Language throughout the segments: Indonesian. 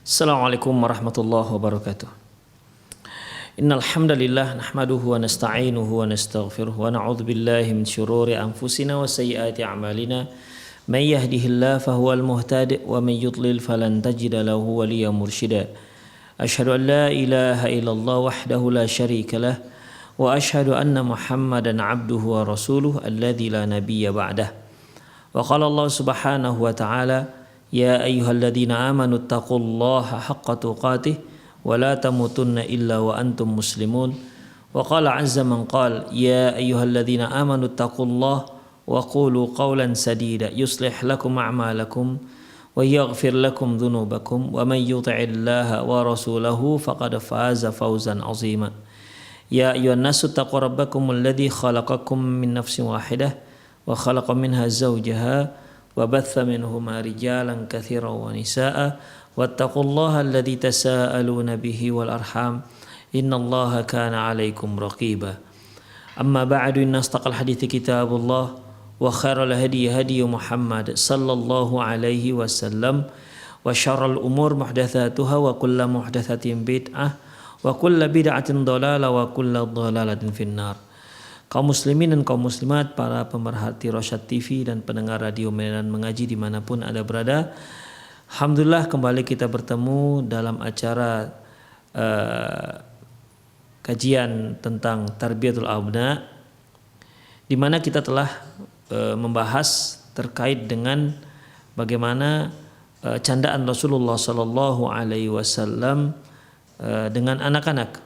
Assalamualaikum warahmatullahi wabarakatuh. Innal hamdalillah nahmaduhu wa nasta'inuhu wa nastaghfiruh wa na'udzu billahi min shururi anfusina wa sayyiati a'malina. May yahdihillahu fahuwal muhtadi wa may yudlil falan tajida lahu waliyyan mursyida. Asyhadu an la ilaha illallah wahdahu la syarika lah wa asyhadu anna Muhammadan 'abduhu wa rasuluhu alladzi la nabiyya ba'dah. Wa qala Allah subhanahu wa ta'ala ya ayyuhalladzina amanu taqullaha haqqa tuqatih wa la tamutunna illa wa antum muslimun. Wa qala 'azza man qala ya ayyuhalladzina amanu taqullaha wa qulu qawlan sadida yuslih lakum a'malakum wa yaghfir lakum dhunubakum wa man yuti'illaha wa rasulahu faqad faza fawzan 'azima. Ya ayyuhan nasu taqu rabbakum alladzi khalaqakum min nafsin wahidah wa khalaqa minha zawjaha وبث منهما رجالا كثيرا ونساء واتقوا الله الذي تساءلون به والأرحام إن الله كان عليكم رقيبا. أما بعد إن أصدق الحديث كتاب الله وخير الهدي هدي محمد صلى الله عليه وسلم وشر الأمور محدثاتها وكل محدثة بدعة وكل بدعة ضلالة وكل ضلالة في النار. Kaum muslimin dan kaum muslimat, para pemerhati Rosyad TV dan pendengar radio Medan Mengaji dimanapun Anda berada, alhamdulillah kembali kita bertemu dalam acara kajian tentang Tarbiyatul Abna, di mana kita telah membahas terkait dengan bagaimana candaan Rasulullah Sallallahu Alaihi Wasallam dengan anak-anak.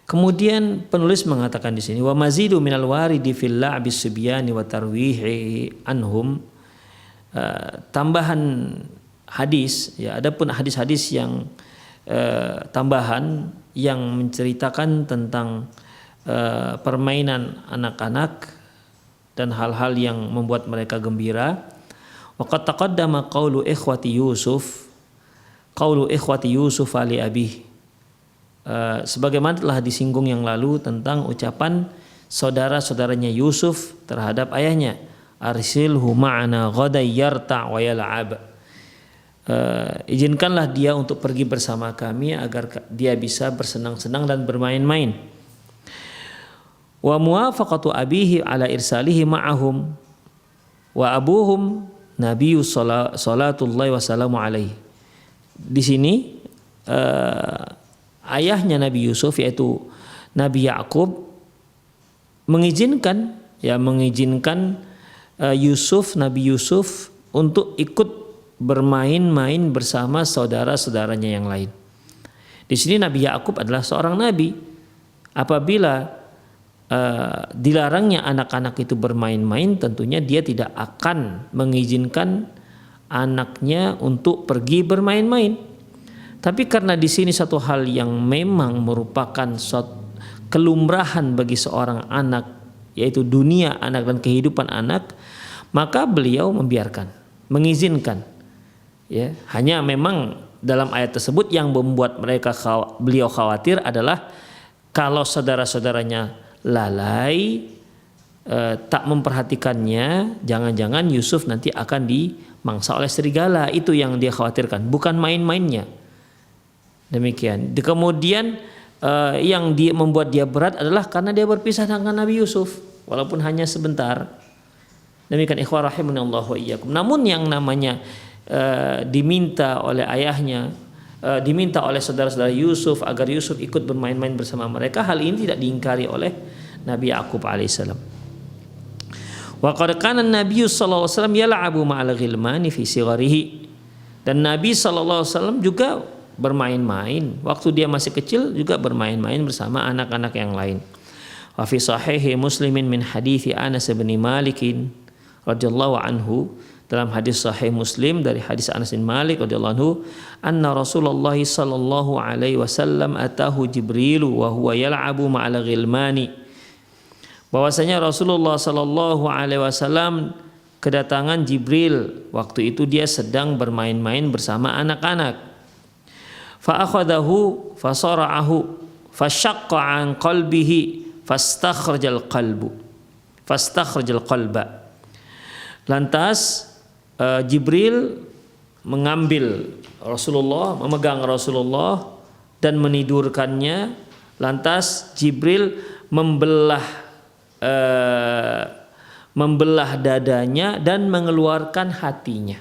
Kemudian penulis mengatakan di sini wa mazidu minal waridi fil la'bi subyani wa tarwihi anhum, tambahan hadis, ya, adapun hadis-hadis yang tambahan yang menceritakan tentang permainan anak-anak dan hal-hal yang membuat mereka gembira. Wa qad taqaddama qaulu ikhwati Yusuf ali abih, sebagaimana telah disinggung yang lalu tentang ucapan saudara-saudaranya Yusuf terhadap ayahnya, arsilhu ma'ana ghadan yarta' wa yal'ab, izinkanlah dia untuk pergi bersama kami agar dia bisa bersenang-senang dan bermain-main. Wa muwafaqatu abihi ala irsalihi ma'ahum wa abuhum nabiyyu salatullahi wassalamu alaihi. Di sini ayahnya Nabi Yusuf yaitu Nabi Yakub mengizinkan Nabi Yusuf untuk ikut bermain-main bersama saudara-saudaranya yang lain. Di sini Nabi Yakub adalah seorang nabi. Apabila dilarangnya anak-anak itu bermain-main, tentunya dia tidak akan mengizinkan anaknya untuk pergi bermain-main. Tapi karena di sini satu hal yang memang merupakan suatu kelumrahan bagi seorang anak, yaitu dunia anak dan kehidupan anak, maka beliau membiarkan, mengizinkan. Ya, hanya memang dalam ayat tersebut yang membuat beliau khawatir adalah kalau saudara-saudaranya lalai, tak memperhatikannya, jangan-jangan Yusuf nanti akan dimangsa oleh serigala. Itu yang dia khawatirkan, bukan main-mainnya. Demikian. Kemudian yang membuat dia berat adalah karena dia berpisah dengan Nabi Yusuf walaupun hanya sebentar. Demikian ikhwah rahimanallah wa iyyakum. Namun yang namanya diminta oleh ayahnya, diminta oleh saudara-saudara Yusuf agar Yusuf ikut bermain-main bersama mereka, hal ini tidak diingkari oleh Nabi Yakub alaihissalam. Wa qad kana an-nabiy sallallahu alaihi wasallam yal'abu ma'al ghilmani fi sigharihi. Dan Nabi sallallahu alaihi wasallam juga bermain-main waktu dia masih kecil, juga bermain-main bersama anak-anak yang lain. Wa fi sahihi Muslimin min hadithi Anas bin Malik radhiyallahu anhu, dalam hadis sahih Muslim dari hadis Anas bin Malik radhiyallahu anhu, anna Rasulullah sallallahu alaihi wasallam atahu Jibril wa huwa yal'abu ma'al ghilmani, bahwasanya Rasulullah sallallahu alaihi wasallam kedatangan Jibril, waktu itu dia sedang bermain-main bersama anak-anak. Fa'akhadahu fasara'ahu fashaqqa an qalbihi fastakhrajal qalba. Lantas Jibril mengambil Rasulullah, memegang Rasulullah dan menidurkannya. Lantas Jibril membelah dadanya dan mengeluarkan hatinya.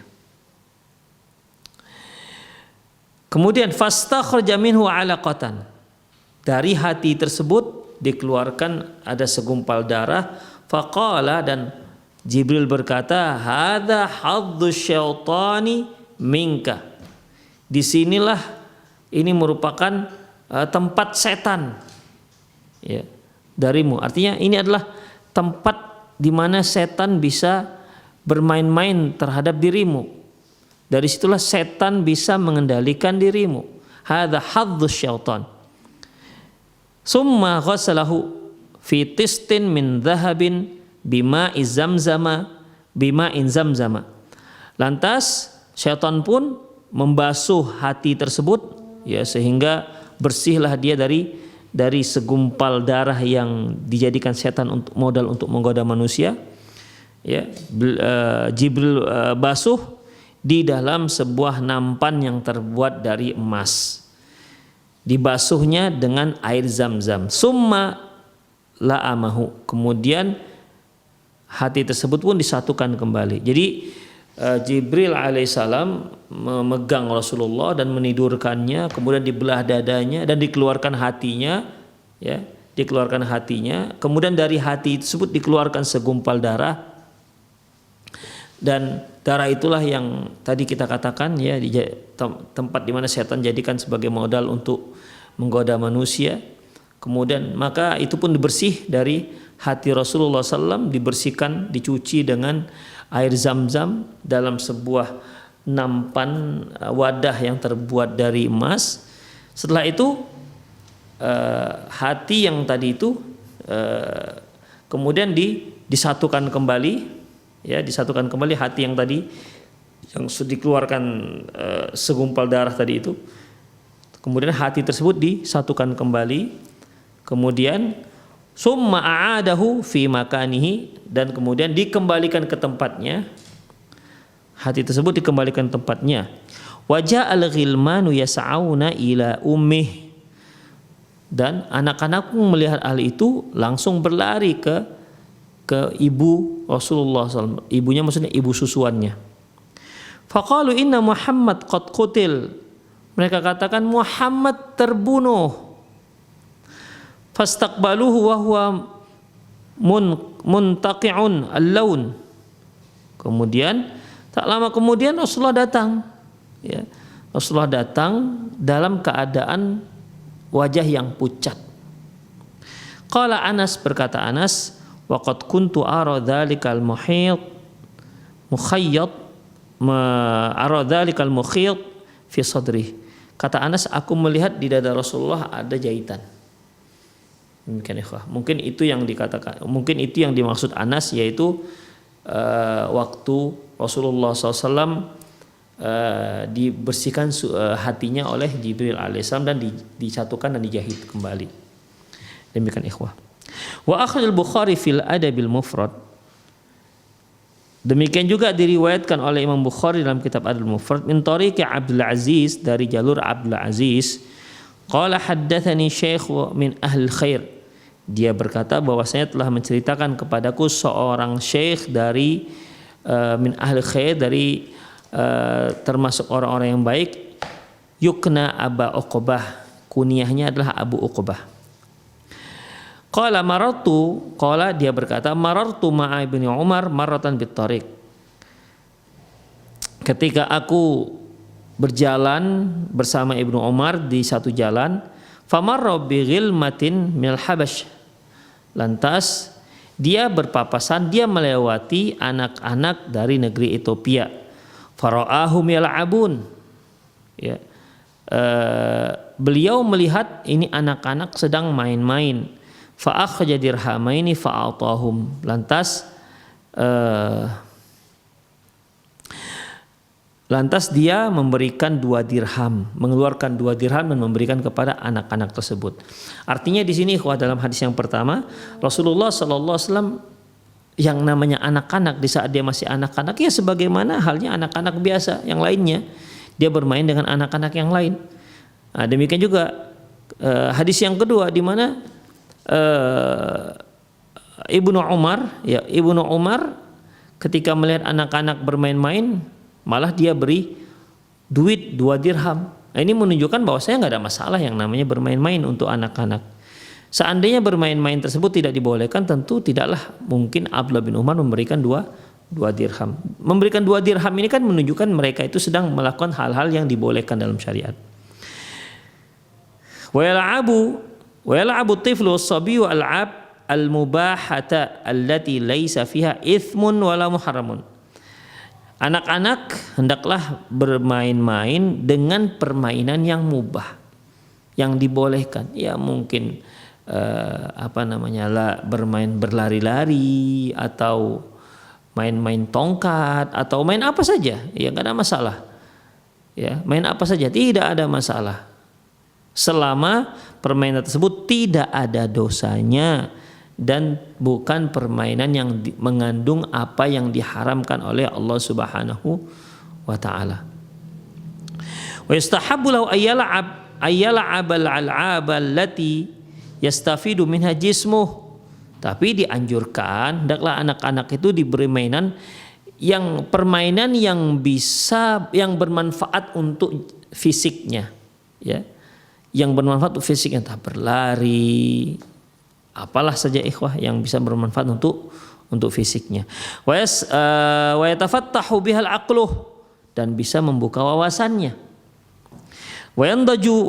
Kemudian fastakhraja minhu 'alaqatan. Dari hati tersebut dikeluarkan ada segumpal darah. Faqala, dan Jibril berkata, hadza hadzuz syaitani minka. Disinilah ini merupakan tempat setan, ya, darimu. Artinya ini adalah tempat di mana setan bisa bermain-main terhadap dirimu. Dari situlah setan bisa mengendalikan dirimu. Hadza hadzuz syaitan. Summa ghasalahu fi tistin min dhahabin bima'in zamzama. Lantas syaitan pun membasuh hati tersebut, ya, sehingga bersihlah dia dari segumpal darah yang dijadikan setan untuk modal untuk menggoda manusia. Ya, Jibril basuh di dalam sebuah nampan yang terbuat dari emas. Dibasuhnya dengan air zam-zam. Summa la'amahu. Kemudian hati tersebut pun disatukan kembali. Jadi Jibril alaihissalam memegang Rasulullah dan menidurkannya, kemudian dibelah dadanya dan dikeluarkan hatinya, ya, dikeluarkan hatinya. Kemudian dari hati tersebut dikeluarkan segumpal darah, dan darah itulah yang tadi kita katakan, ya, tempat di mana setan jadikan sebagai modal untuk menggoda manusia. Kemudian maka itu pun dibersih dari hati Rasulullah SAW, dibersihkan, dicuci dengan air zam-zam dalam sebuah nampan wadah yang terbuat dari emas. Setelah itu hati yang tadi itu kemudian disatukan kembali, ya, disatukan kembali hati yang tadi yang sudah dikeluarkan segumpal darah tadi itu. Kemudian hati tersebut disatukan kembali. Kemudian summa a'adahu fi makanihi, dan kemudian dikembalikan ke tempatnya. Hati tersebut dikembalikan ke tempatnya. Wajah al-ghilmanu yas'auna ila ummih, dan anak-anak melihat hal itu langsung berlari ke ibu Rasulullah SAW. Ibunya maksudnya ibu susuannya. Faqalu inna Muhammad qad qutil. Mereka katakan Muhammad terbunuh. Fastaqbaluhu wa huwa muntaqi'un al-laun. Kemudian tak lama kemudian Rasulullah datang, ya. Rasulullah datang dalam keadaan wajah yang pucat. Qala Anas, berkata Anas, wa qad kuntu ara dzalikal mukhayyat ara dzalikal mukhayyat fi sadri. Kata Anas, aku melihat di dada Rasulullah ada jahitan. Mungkin itu yang dikatakan, mungkin itu yang dimaksud Anas, yaitu waktu Rasulullah SAW dibersihkan hatinya oleh Jibril alaihissalam dan disatukan dan dijahit kembali. Demikian ikhwah. Wa akhrajal Bukhari fil Adabil Mufrad. Demikian juga diriwayatkan oleh Imam Bukhari dalam kitab Adabul Mufrad min tariqi Abdul Aziz, dari jalur Abdul Aziz. Qala haddatsani syekh min ahli khair. Dia berkata bahwasanya telah menceritakan kepadaku seorang syekh dari min ahli khair, dari termasuk orang-orang yang baik. Yukna Aba Uqbah, kunyahnya adalah Abu Uqbah. Qala marartu, qala dia berkata marartu ma'a Ibnu Umar marratan bit tariq. Ketika aku berjalan bersama Ibnu Umar di satu jalan, famarra bi ghilmatin minal Habash. Lantas dia berpapasan, dia melewati anak-anak dari negeri Ethiopia. Fara'ahum yal'abun. Ya. Beliau melihat ini anak-anak sedang main-main. Fa akhraja dirhamaini fa'atahum. Lantas dia memberikan 2 dirham, mengeluarkan 2 dirham dan memberikan kepada anak-anak tersebut. Artinya di sini dalam hadis yang pertama, Rasulullah SAW yang namanya anak-anak di saat dia masih anak-anak, ya sebagaimana halnya anak-anak biasa yang lainnya, dia bermain dengan anak-anak yang lain. Nah, demikian juga hadis yang kedua di mana Ibnu Umar ketika melihat anak-anak bermain-main, malah dia beri duit 2 dirham. Nah, ini menunjukkan bahwa saya nggak ada masalah yang namanya bermain-main untuk anak-anak. Seandainya bermain-main tersebut tidak dibolehkan, tentu tidaklah mungkin Abdullah bin Umar memberikan 2 dirham. Memberikan 2 dirham ini kan menunjukkan mereka itu sedang melakukan hal-hal yang dibolehkan dalam syariat. Wa yal'abu tiflu as-sabiyyu al'ab al-mubahata allati laisa fiha ithmun wala muharramun. Anak-anak hendaklah bermain-main dengan permainan yang mubah, yang dibolehkan. Ya mungkin bermain berlari-lari atau main-main tongkat atau main apa saja, ya nggak ada masalah. Ya, main apa saja tidak ada masalah. Selama permainan tersebut tidak ada dosanya dan bukan permainan yang mengandung apa yang diharamkan oleh Allah Subhanahu wa taala. Wa yustahabbu lahu ayyal'abal al'aba allati yastafidu minha jismuh. Tapi dianjurkan hendaklah anak-anak itu diberi permainan yang bermanfaat untuk fisiknya, ya. Yang bermanfaat untuk fisiknya, entah berlari, apalah saja ikhwah yang bisa bermanfaat untuk fisiknya. Wa yatafattahu bihal aqluh, dan bisa membuka wawasannya. Wa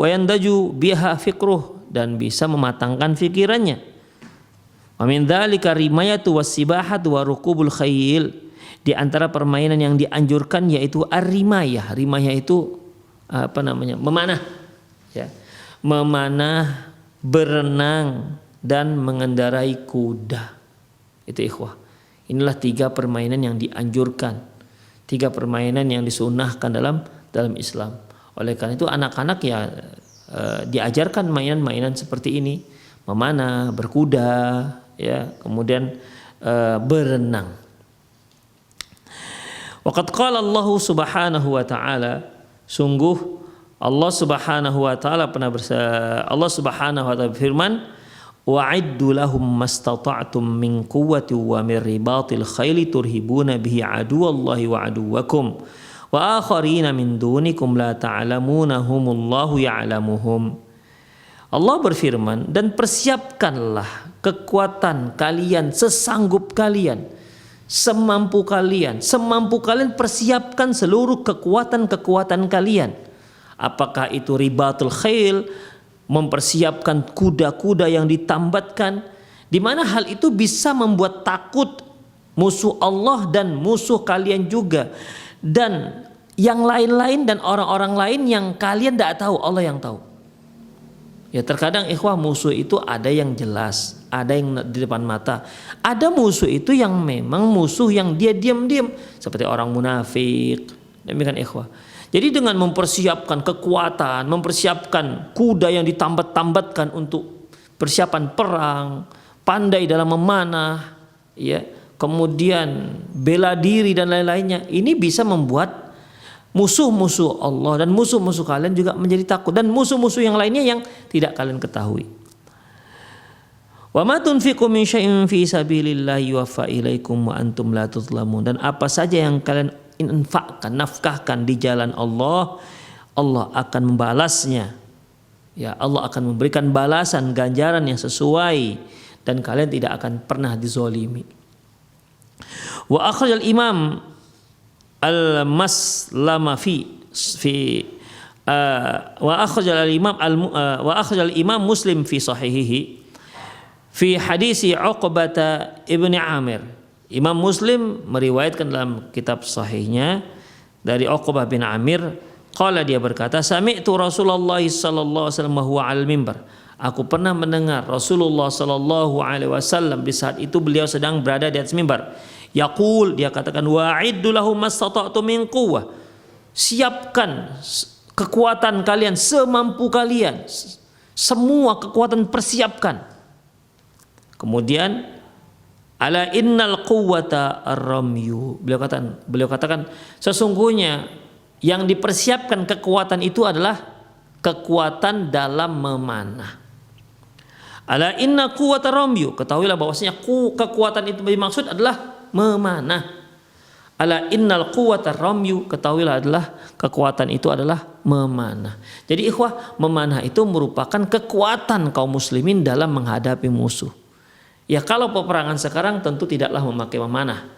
yandaju biha fikruh, dan bisa mematangkan fikirannya. Wa min dzalika rimayatu wasibahatu wa rukubul khayl. Di antara permainan yang dianjurkan yaitu ar-rimayah. Rimayah itu memanah, ya. Memanah, berenang, dan mengendarai kuda. Itu ikhwah. Inilah 3 permainan yang dianjurkan. 3 permainan yang disunahkan dalam Islam. Oleh karena itu anak-anak ya diajarkan mainan-mainan seperti ini, memanah, berkuda, ya, kemudian berenang. Waqad qala Allah Subhanahu wa taala, sungguh Allah Subhanahu wa taala Allah Subhanahu wa taala berfirman, wa'iddu lahum mastata'tum min quwwati wa min ribatil khayli turhibuna bihi aduwallahi wa aduwakum wa akharina min dunikum la ta'lamunahumullahu ya'lamuhum. Allah berfirman, dan persiapkanlah kekuatan kalian sesanggup kalian, semampu kalian persiapkan seluruh kekuatan kalian. Apakah itu ribatul khayl, mempersiapkan kuda-kuda yang ditambatkan, di mana hal itu bisa membuat takut musuh Allah dan musuh kalian juga, dan yang lain-lain dan orang-orang lain yang kalian tidak tahu, Allah yang tahu. Ya, terkadang ikhwah musuh itu ada yang jelas, ada yang di depan mata, ada musuh itu yang memang musuh yang dia diam-diam seperti orang munafik. Demikian ikhwah. Jadi dengan mempersiapkan kekuatan, mempersiapkan kuda yang ditambat-tambatkan untuk persiapan perang, pandai dalam memanah, ya, kemudian bela diri dan lain-lainnya, ini bisa membuat musuh-musuh Allah dan musuh-musuh kalian juga menjadi takut, dan musuh-musuh yang lainnya yang tidak kalian ketahui. Wa ma tunfiqu min syai'in fi sabilillahi yuwaffa ilaikum wa antum la tuzlamun. Dan apa saja yang kalian infakkan, nafkahkan di jalan Allah, Allah akan membalasnya. Ya, Allah akan memberikan balasan ganjaran yang sesuai dan kalian tidak akan pernah dizolimi. Wa akhrajal Imam al-Maslama wa akhrajal Imam Muslim fi sahihihi fi hadisi Uqbah ibn Amir. Imam Muslim meriwayatkan dalam kitab sahihnya dari Uqbah bin Amir, qala, dia berkata, sami'tu Rasulullah sallallahu alaihi wasallam huwa al-mimbar. Aku pernah mendengar Rasulullah sallallahu alaihi wasallam di saat itu beliau sedang berada di atas mimbar. Yaqul, dia katakan, wa'iddu lahum mastata'tum min quwwah. Siapkan kekuatan kalian semampu kalian. Semua kekuatan persiapkan. Kemudian Ala innal quwwata ar-ramyu. Beliau katakan sesungguhnya yang dipersiapkan kekuatan itu adalah kekuatan dalam memanah. Ala inna quwwata ramyu, ketahuilah bahwasanya kekuatan itu dimaksud adalah memanah. Ala innal quwwata ramyu, ketahuilah adalah kekuatan itu adalah memanah. Jadi ikhwah, memanah itu merupakan kekuatan kaum muslimin dalam menghadapi musuh. Ya kalau peperangan sekarang tentu tidaklah memakai memanah.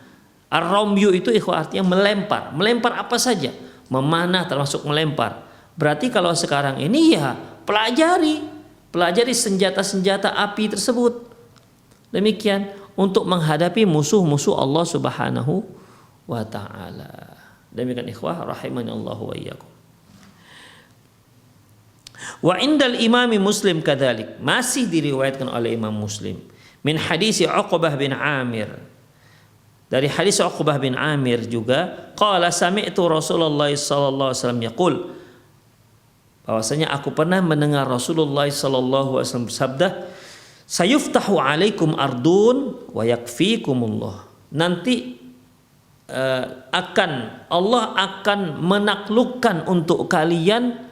Ar-ramyu itu ikhwah artinya melempar. Melempar apa saja. Memanah termasuk melempar. Berarti kalau sekarang ini ya pelajari senjata-senjata api tersebut. Demikian untuk menghadapi musuh-musuh Allah Subhanahu wa ta'ala. Demikian ikhwah rahimani Allah wa iyyakum. Wa indal imami Muslim kadzalik, masih diriwayatkan oleh Imam Muslim min hadis Uqbah bin Amir, dari hadis Uqbah bin Amir juga, qala sami'tu Rasulullah sallallahu alaihi wasallam yaqul, bahwasanya aku pernah mendengar Rasulullah sallallahu alaihi wasallam bersabda, sayuftahu alaikum ardun wa yakfikumullah. Nanti Allah akan menaklukkan untuk kalian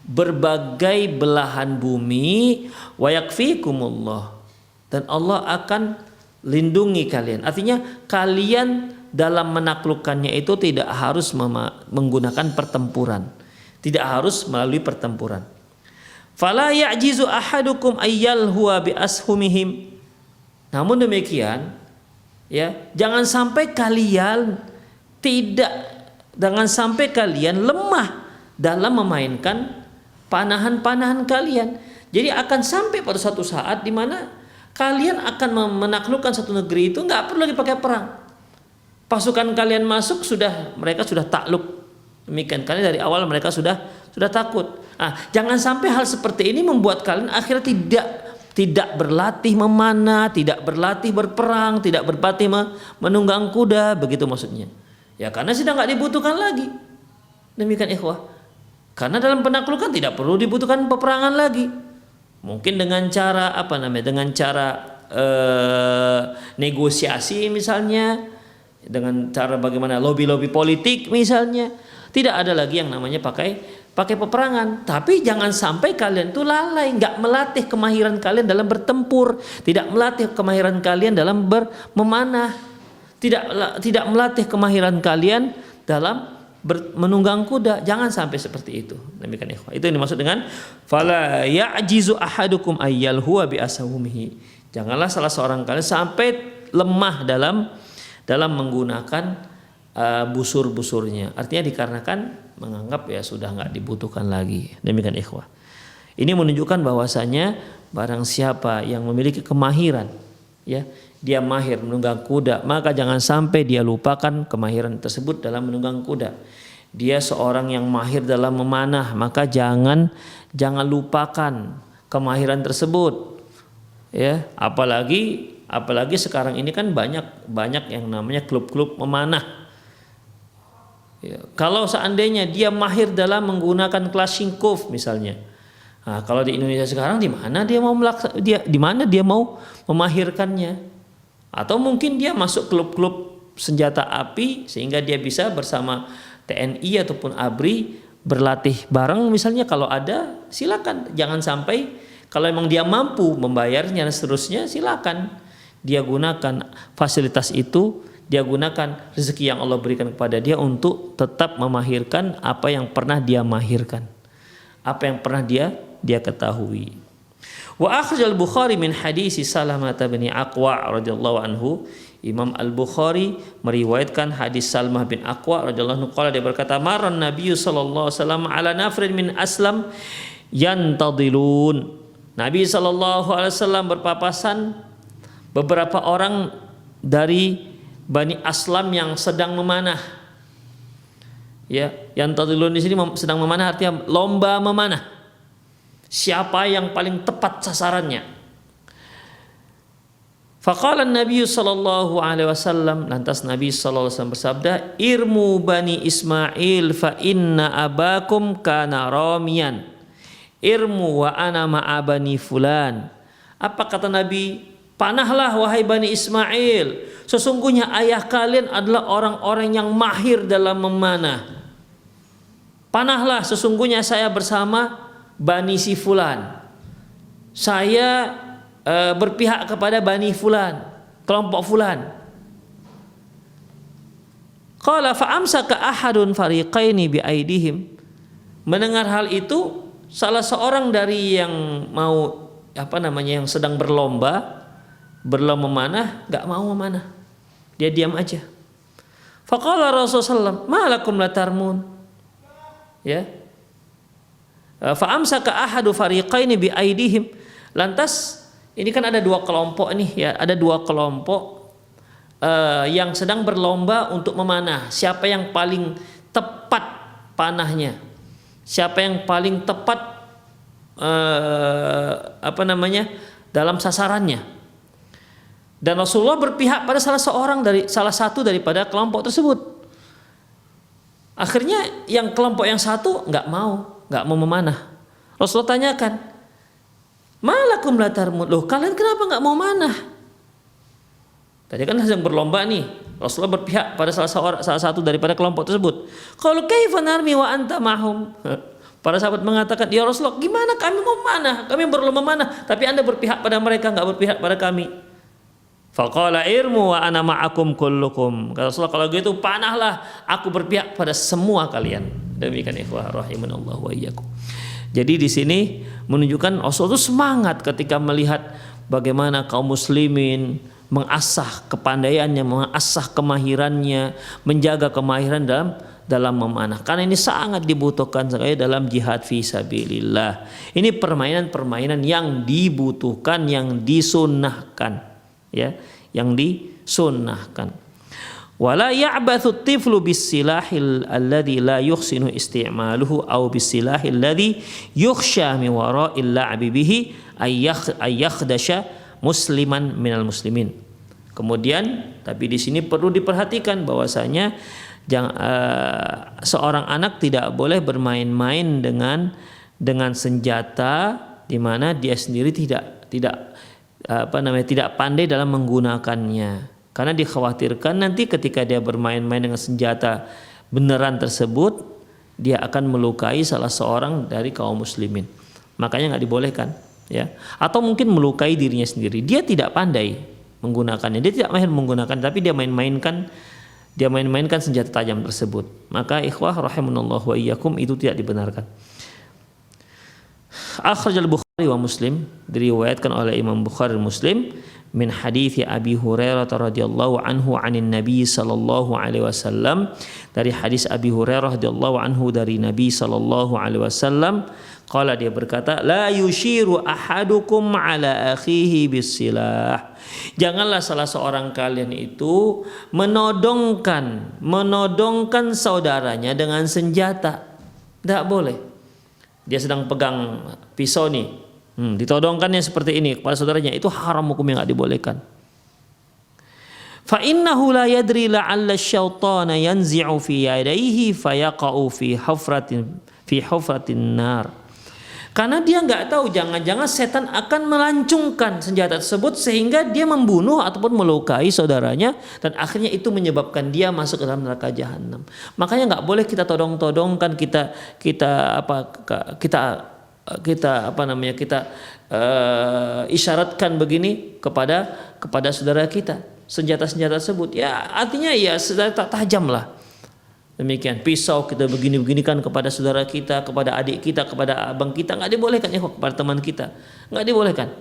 berbagai belahan bumi, wa yakfikumullah, dan Allah akan lindungi kalian. Artinya kalian dalam menaklukkannya itu tidak harus menggunakan pertempuran, tidak harus melalui pertempuran. Fala ya'jizu ahadukum ayyal huwa bi ashumihim. Namun demikian, ya, jangan sampai kalian lemah dalam memainkan panahan-panahan kalian. Jadi akan sampai pada suatu saat di mana kalian akan menaklukkan satu negeri itu nggak perlu lagi pakai perang. Pasukan kalian masuk mereka sudah takluk. Demikian, karena dari awal mereka sudah takut. Jangan sampai hal seperti ini membuat kalian akhirnya tidak berlatih memanah, tidak berlatih berperang, tidak berlatih menunggang kuda, begitu maksudnya. Ya karena sudah nggak dibutuhkan lagi. Demikian ikhwah. Karena dalam penaklukan tidak perlu dibutuhkan peperangan lagi. Mungkin dengan cara negosiasi misalnya, dengan cara bagaimana lobby politik misalnya. Tidak ada lagi yang namanya pakai peperangan. Tapi jangan sampai kalian tuh lalai, nggak melatih kemahiran kalian dalam bertempur, tidak melatih kemahiran kalian dalam memanah, tidak melatih kemahiran kalian dalam menunggang kuda. Jangan sampai seperti itu. Demikian ikhwah. Itu yang dimaksud dengan fala ya'jizu ahadukum ayyal huwa bi asawmihi. Janganlah salah seorang kalian sampai lemah dalam menggunakan busur-busurnya. Artinya dikarenakan menganggap ya sudah nggak dibutuhkan lagi. Demikian ikhwah. Ini menunjukkan bahwasanya barang siapa yang memiliki kemahiran, ya, dia mahir menunggang kuda, maka jangan sampai dia lupakan kemahiran tersebut dalam menunggang kuda. Dia seorang yang mahir dalam memanah, maka jangan lupakan kemahiran tersebut. Ya, apalagi sekarang ini kan banyak yang namanya klub-klub memanah. Ya, kalau seandainya dia mahir dalam menggunakan Kalashnikov misalnya. Nah, kalau di Indonesia sekarang di mana dia mau memahirkannya? Atau mungkin dia masuk klub-klub senjata api sehingga dia bisa bersama TNI ataupun ABRI berlatih bareng misalnya. Kalau ada silakan, jangan sampai, kalau memang dia mampu membayarnya dan seterusnya, silakan dia gunakan fasilitas itu, dia gunakan rezeki yang Allah berikan kepada dia untuk tetap memahirkan apa yang pernah dia mahirkan, apa yang pernah dia ketahui. Wa akhraj al-Bukhari min hadis Salamah bin Aqwa radhiyallahu anhu. Imam Al-Bukhari meriwayatkan hadis Salmah bin Aqwa radhiyallahu anhu, qala, dia berkata, marran Nabi sallallahu alaihi wasallam ala nafrin min Aslam yantadilun. Nabi sallallahu alaihi wasallam berpapasan beberapa orang dari Bani Aslam yang sedang memanah. Ya, yantadilun di sini sedang memanah artinya lomba memanah. Siapa yang paling tepat sasarannya? Faqala Nabi sallallahu alaihi wasallam, lantas Nabi sallallahu alaihi wasallam bersabda, irmu bani Ismail fa inna abakum kana ramiyan. Irmu wa ana ma'a bani fulan. Apa kata Nabi Panahlah wahai Bani Ismail, sesungguhnya ayah kalian adalah orang-orang yang mahir dalam memanah. Panahlah, sesungguhnya saya bersama Bani si Fulan. Saya berpihak kepada Bani Fulan, kelompok Fulan. Qala fa'amsaka ahadun fariqaini biaidihim. Mendengar hal itu, salah seorang dari yang mau yang sedang berlomba memanah, enggak mau memanah. Dia diam aja. Faqala Rasulullah, "Ma lakum la tarmun?" Ya. Fa'amsaka ahadu fariqaini biaidihim. Lantas ini kan ada dua kelompok nih ya, ada dua kelompok yang sedang berlomba untuk memanah. Siapa yang paling tepat panahnya? Siapa yang paling tepat dalam sasarannya? Dan Rasulullah berpihak pada salah satu daripada kelompok tersebut. Akhirnya yang kelompok yang satu nggak mau memanah. Rasulullah tanyakan, "Malakum la tarmud?" Loh, kalian kenapa nggak mau manah? Tadi kan sedang berlomba nih. Rasulullah berpihak pada salah satu daripada kelompok tersebut. Qalu kaifa narmi wa anta mahum? Para sahabat mengatakan, "Ya Rasulullah, gimana kami mau manah? Kami berlomba manah, tapi Anda berpihak pada mereka, nggak berpihak pada kami." Faqala irmu wa ana ma'akum kullukum. Kata Rasulullah, kalau gitu panahlah, aku berpihak pada semua kalian. Demikian ikhwah rahimanallahu wa iyyakum. Jadi di sini menunjukkan Rasulullah itu semangat ketika melihat bagaimana kaum muslimin mengasah kepandaiannya, mengasah kemahirannya, menjaga kemahiran dalam memanah. Karena ini sangat dibutuhkan sekali dalam jihad fi sabilillah. Ini permainan-permainan yang dibutuhkan, yang disunnahkan, ya, yang disunnahkan. Wala ya'bathu tiflu bisilahil alladhi la yuhsinu isti'maluhu aw bisilahil alladhi yukhsha min wara'il la'bi bihi ay yakhdasha musliman minal muslimin. Kemudian tapi di sini perlu diperhatikan bahwasanya seorang anak tidak boleh bermain-main dengan senjata di mana dia sendiri tidak pandai dalam menggunakannya. Karena dikhawatirkan nanti ketika dia bermain-main dengan senjata beneran tersebut, dia akan melukai salah seorang dari kaum muslimin. Makanya nggak dibolehkan, ya. Atau mungkin melukai dirinya sendiri. Dia tidak pandai menggunakannya, dia tidak mahir menggunakan, tapi dia main-mainkan senjata tajam tersebut. Maka ikhwah rahimanallahu wa iyyakum, itu tidak dibenarkan. Akhrajal Bukhari wa Muslim, diriwayatkan oleh Imam Bukhari Muslim min hadithi Abi Hurairah radhiyallahu anhu anin Nabi sallallahu alaihi wasallam, dari hadis Abi Hurairah radhiyallahu anhu dari Nabi sallallahu alaihi wasallam, qala, dia berkata, la yushiru ahadukum ala akhihi bisilah. Janganlah salah seorang kalian itu menodongkan saudaranya dengan senjata. Tidak boleh. Dia sedang pegang pisau nih, ditodongkannya seperti ini kepada saudaranya, itu haram hukumnya, nggak dibolehkan. Fa innahu la yadri la'alla asyaitana yanzi'u fi yadayhi fayaqa'u fi hufratin nar. Karena dia nggak tahu, jangan-jangan setan akan melancungkan senjata tersebut sehingga dia membunuh ataupun melukai saudaranya, dan akhirnya itu menyebabkan dia masuk ke dalam neraka jahanam. Makanya nggak boleh kita todong-todongkan, kita isyaratkan begini kepada saudara kita, senjata-senjata tersebut. Ya artinya ya senjata tajam lah. Demikian pisau kita begini-beginikan kepada saudara kita, kepada adik kita, kepada abang kita, nggak dibolehkan ikhwah, kepada teman kita, nggak dibolehkan.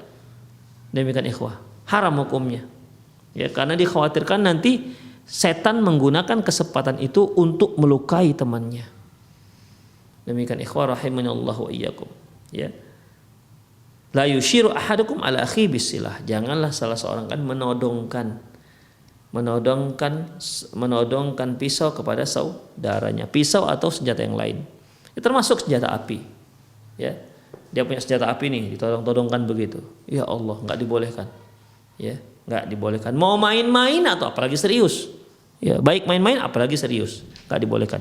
Demikian ikhwah, haram hukumnya. Ya, karena dikhawatirkan nanti setan menggunakan kesempatan itu untuk melukai temannya. Demikian ikhwah rahimanallahu wa iyyakum. Ya. La yushiru ahadukum ala akhi bisilah. Janganlah salah seorang kan menodongkan pisau kepada saudaranya, pisau atau senjata yang lain. Itu termasuk senjata api. Ya. Dia punya senjata api nih, ditodong-todongkan begitu. Ya Allah, enggak dibolehkan. Ya, enggak dibolehkan. Mau main-main atau apalagi serius. Ya, baik main-main apalagi serius, enggak dibolehkan.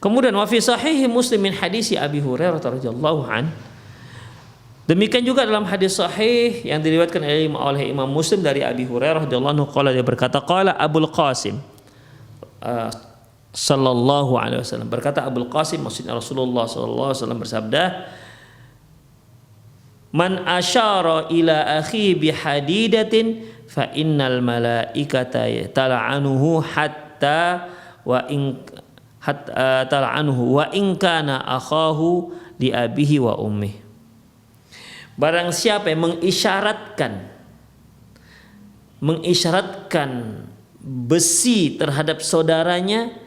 Kemudian wa fi sahih Muslim min hadis Abi Hurairah radhiyallahu an, Demikian juga dalam hadis sahih yang diriwayatkan oleh Imam Muslim dari Abi Hurairah radhiyallahu anhu, qala, dia berkata, qala Abul Qasim sallallahu alaihi wasallam, berkata Abul Qasim, maksudnya Rasulullah sallallahu alaihi wasallam bersabda, man asyara ila akhi bihadidatin fa innal malaikata tal'anuhu hatta wa in tal'anuhu wa in kana akhahu li abihi wa ummihi. Barang siapa yang mengisyaratkan besi terhadap saudaranya,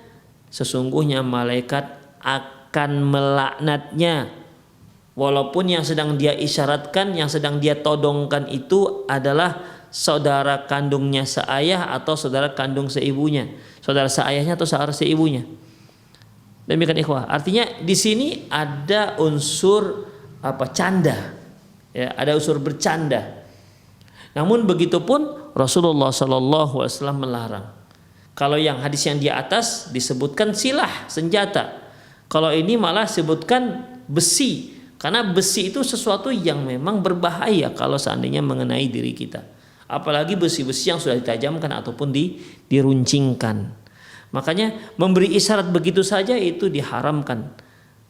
sesungguhnya malaikat akan melaknatnya, walaupun yang sedang dia isyaratkan, yang sedang dia todongkan itu adalah saudara kandungnya seayah atau saudara kandung seibunya, saudara seayahnya atau saudara seibunya. Demikian ikhwah. Artinya di sini ada unsur canda. Ya, ada unsur bercanda. Namun begitupun Rasulullah Sallallahu Alaihi Wasallam melarang. Kalau yang hadis yang di atas disebutkan silah, senjata. Kalau ini malah sebutkan besi, karena besi itu sesuatu yang memang berbahaya kalau seandainya mengenai diri kita. Apalagi besi-besi yang sudah ditajamkan ataupun diruncingkan. Makanya memberi isyarat begitu saja itu diharamkan.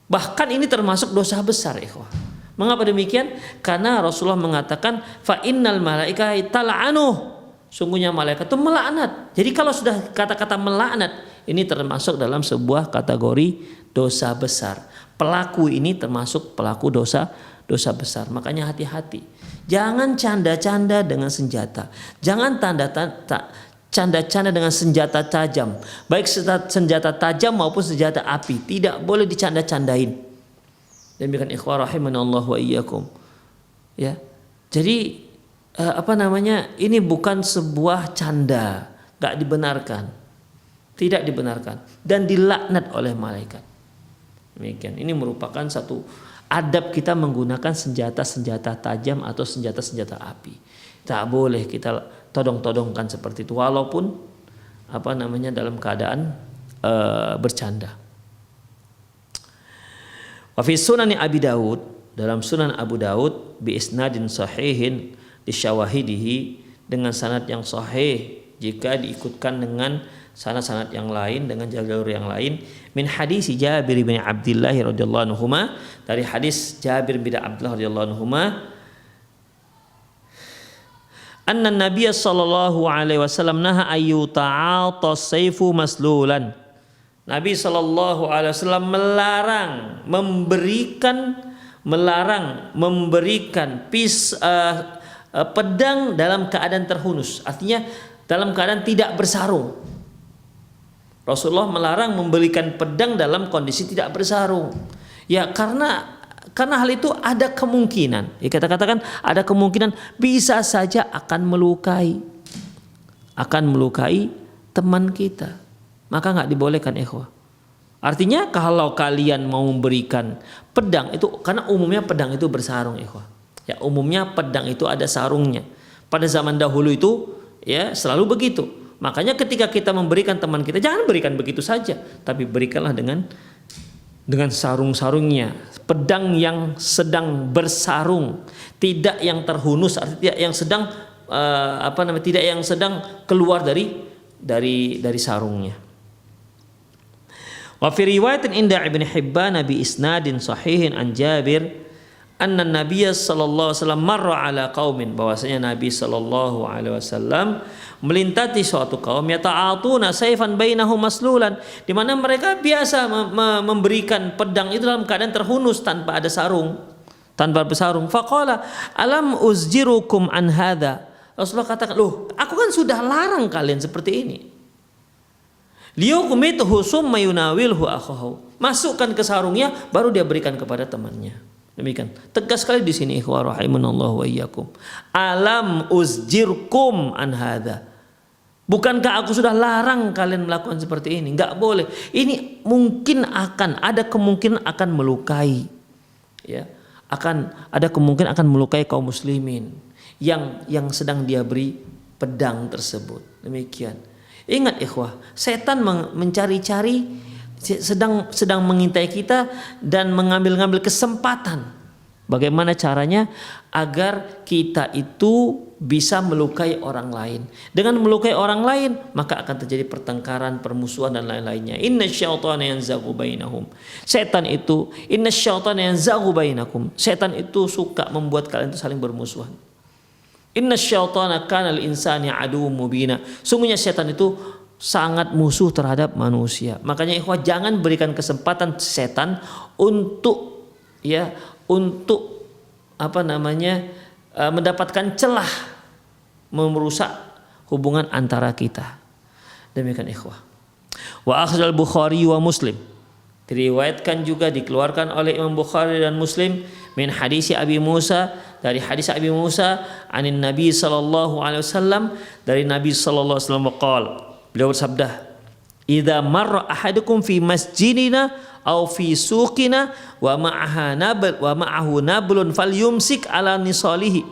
Bahkan ini termasuk dosa besar, ikhwah. Mengapa demikian? Karena Rasulullah mengatakan fa innal malaikata tal'anuh, sungguhnya malaikat itu melaknat. Jadi kalau sudah kata-kata melaknat, ini termasuk dalam sebuah kategori dosa besar. Pelaku ini termasuk pelaku dosa besar. Makanya hati-hati. Jangan canda-canda dengan senjata. Jangan canda-canda dengan senjata tajam. Baik senjata tajam maupun senjata api. Tidak boleh dicanda-candain. Demikian ikhwah rahimanallah wa iyyakum. Ya. Jadi ini bukan sebuah canda, enggak dibenarkan. Tidak dibenarkan dan dilaknat oleh malaikat. Demikian. Ini merupakan satu adab kita menggunakan senjata-senjata tajam atau senjata-senjata api. Tak boleh kita todong-todongkan seperti itu walaupun dalam keadaan bercanda. Wa fi sunani Abi Daud, dalam Sunan Abu Daud bi isnadin sahihin di syawahidihi, dengan sanad yang sahih jika diikutkan dengan sanad-sanad yang lain, dengan jalur yang lain, min hadis Jabir bin Abdullah radhiyallahu anhuma, dari hadis Jabir bin Abdullah radhiyallahu anhuma, anna Nabiy sallallahu alaihi wasallam naha ayu ta'ata sayfu maslulan. Nabi Shallallahu Alaihi Wasallam memberikan pedang dalam keadaan terhunus, artinya dalam keadaan tidak bersarung. Rasulullah melarang memberikan pedang dalam kondisi tidak bersarung. Ya karena hal itu ada kemungkinan. Ya kita katakan ada kemungkinan bisa saja akan melukai teman kita. Maka nggak dibolehkan, ikhwah. Artinya kalau kalian mau memberikan pedang itu, karena umumnya pedang itu bersarung, ikhwah. Ya umumnya pedang itu ada sarungnya. Pada zaman dahulu itu ya selalu begitu. Makanya ketika kita memberikan teman kita, jangan berikan begitu saja, tapi berikanlah dengan sarung-sarungnya, pedang yang sedang bersarung, tidak yang terhunus, artinya yang sedang tidak yang sedang keluar dari sarungnya. Wa fi riwayatin inda Ibnu Hibban bi isnadin sahihin an Jabir anna Nabiy sallallahu alaihi wasallam marra ala qaumin, bahwasanya Nabi sallallahu alaihi wasallam melintasi suatu kaum yata'atuna sayfan bainahum maslulan, di mana mereka biasa memberikan pedang itu dalam keadaan terhunus tanpa ada sarung, tanpa bersarung. Faqala alam uzjirukum an hadza. Rasulullah katakan, "Loh, aku kan sudah larang kalian seperti ini." Liyuqmituhu summa yunawilhu akhahu. Masukkan ke sarungnya baru dia berikan kepada temannya. Demikian. Tegas sekali di sini ikhwah rahimanallahu wa iyyakum. Alam uzjirkum an hadza. Bukankah aku sudah larang kalian melakukan seperti ini? Enggak boleh. Ini mungkin ada kemungkinan akan melukai. Ya. Ada kemungkinan akan melukai kaum muslimin yang sedang dia beri pedang tersebut. Demikian. Ingat ikhwah, setan mencari-cari, sedang mengintai kita dan mengambil-ngambil kesempatan Bagaimana caranya agar kita itu bisa melukai orang lain. Dengan melukai orang lain, maka akan terjadi pertengkaran, permusuhan dan lain-lainnya. Inna syaitana yanzaghu bainahum. Setan itu, inna syaitana yanzaghu bainakum. Setan itu suka membuat kalian itu saling bermusuhan. Inna syaitana kana lil insani aduwwum mubina. Sungguhnya setan itu sangat musuh terhadap manusia. Makanya ikhwah, jangan berikan kesempatan setan untuk mendapatkan celah merusak hubungan antara kita. Demikian ikhwah. Wa akhrajal Bukhari wa Muslim. Diriwayatkan juga, dikeluarkan oleh Imam Bukhari dan Muslim min hadis Abi Musa, dari hadis Abi Musa anin Nabi sallallahu alaihi wasallam, dari Nabi sallallahu alaihi wasallam qol, beliau bersabda, idza marra ahadukum fi masjidina aw fi suqina wa ma'ahu nablun falyumsik ala nisalihi.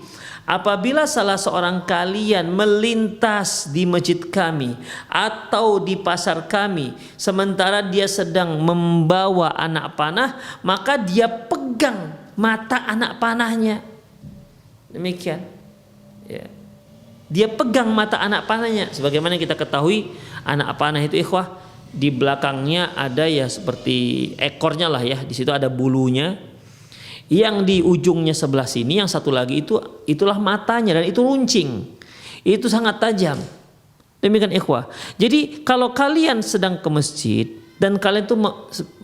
Apabila salah seorang kalian melintas di masjid kami atau di pasar kami sementara dia sedang membawa anak panah, maka dia pegang mata anak panahnya. Demikian. Ya. Dia pegang mata anak panahnya. Sebagaimana kita ketahui, anak panah itu ikhwah, di belakangnya ada ya seperti ekornya lah ya, di situ ada bulunya. Yang di ujungnya sebelah sini, yang satu lagi itulah matanya, dan itu runcing. Itu sangat tajam. Demikian ikhwah. Jadi kalau kalian sedang ke masjid dan kalian itu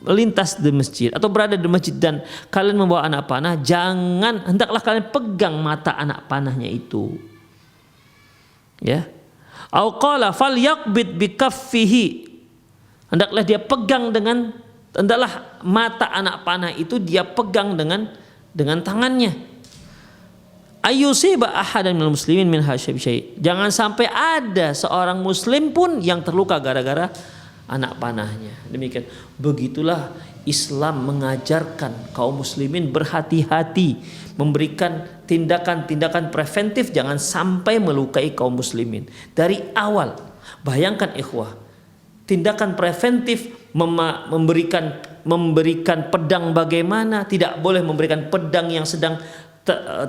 melintas di masjid atau berada di masjid dan kalian membawa anak panah, hendaklah kalian pegang mata anak panahnya itu. Ya. Au qala falyaqbid bikaffihi. Hendaklah mata anak panah itu dia pegang dengan tangannya. Ayyusiba ahadan minal muslimin min hasyab syai'. Jangan sampai ada seorang muslim pun yang terluka gara-gara anak panahnya. Demikian. Begitulah Islam mengajarkan kaum muslimin berhati-hati, memberikan tindakan-tindakan preventif jangan sampai melukai kaum muslimin dari awal. Bayangkan ikhwah, tindakan preventif memberikan pedang bagaimana, tidak boleh memberikan pedang yang sedang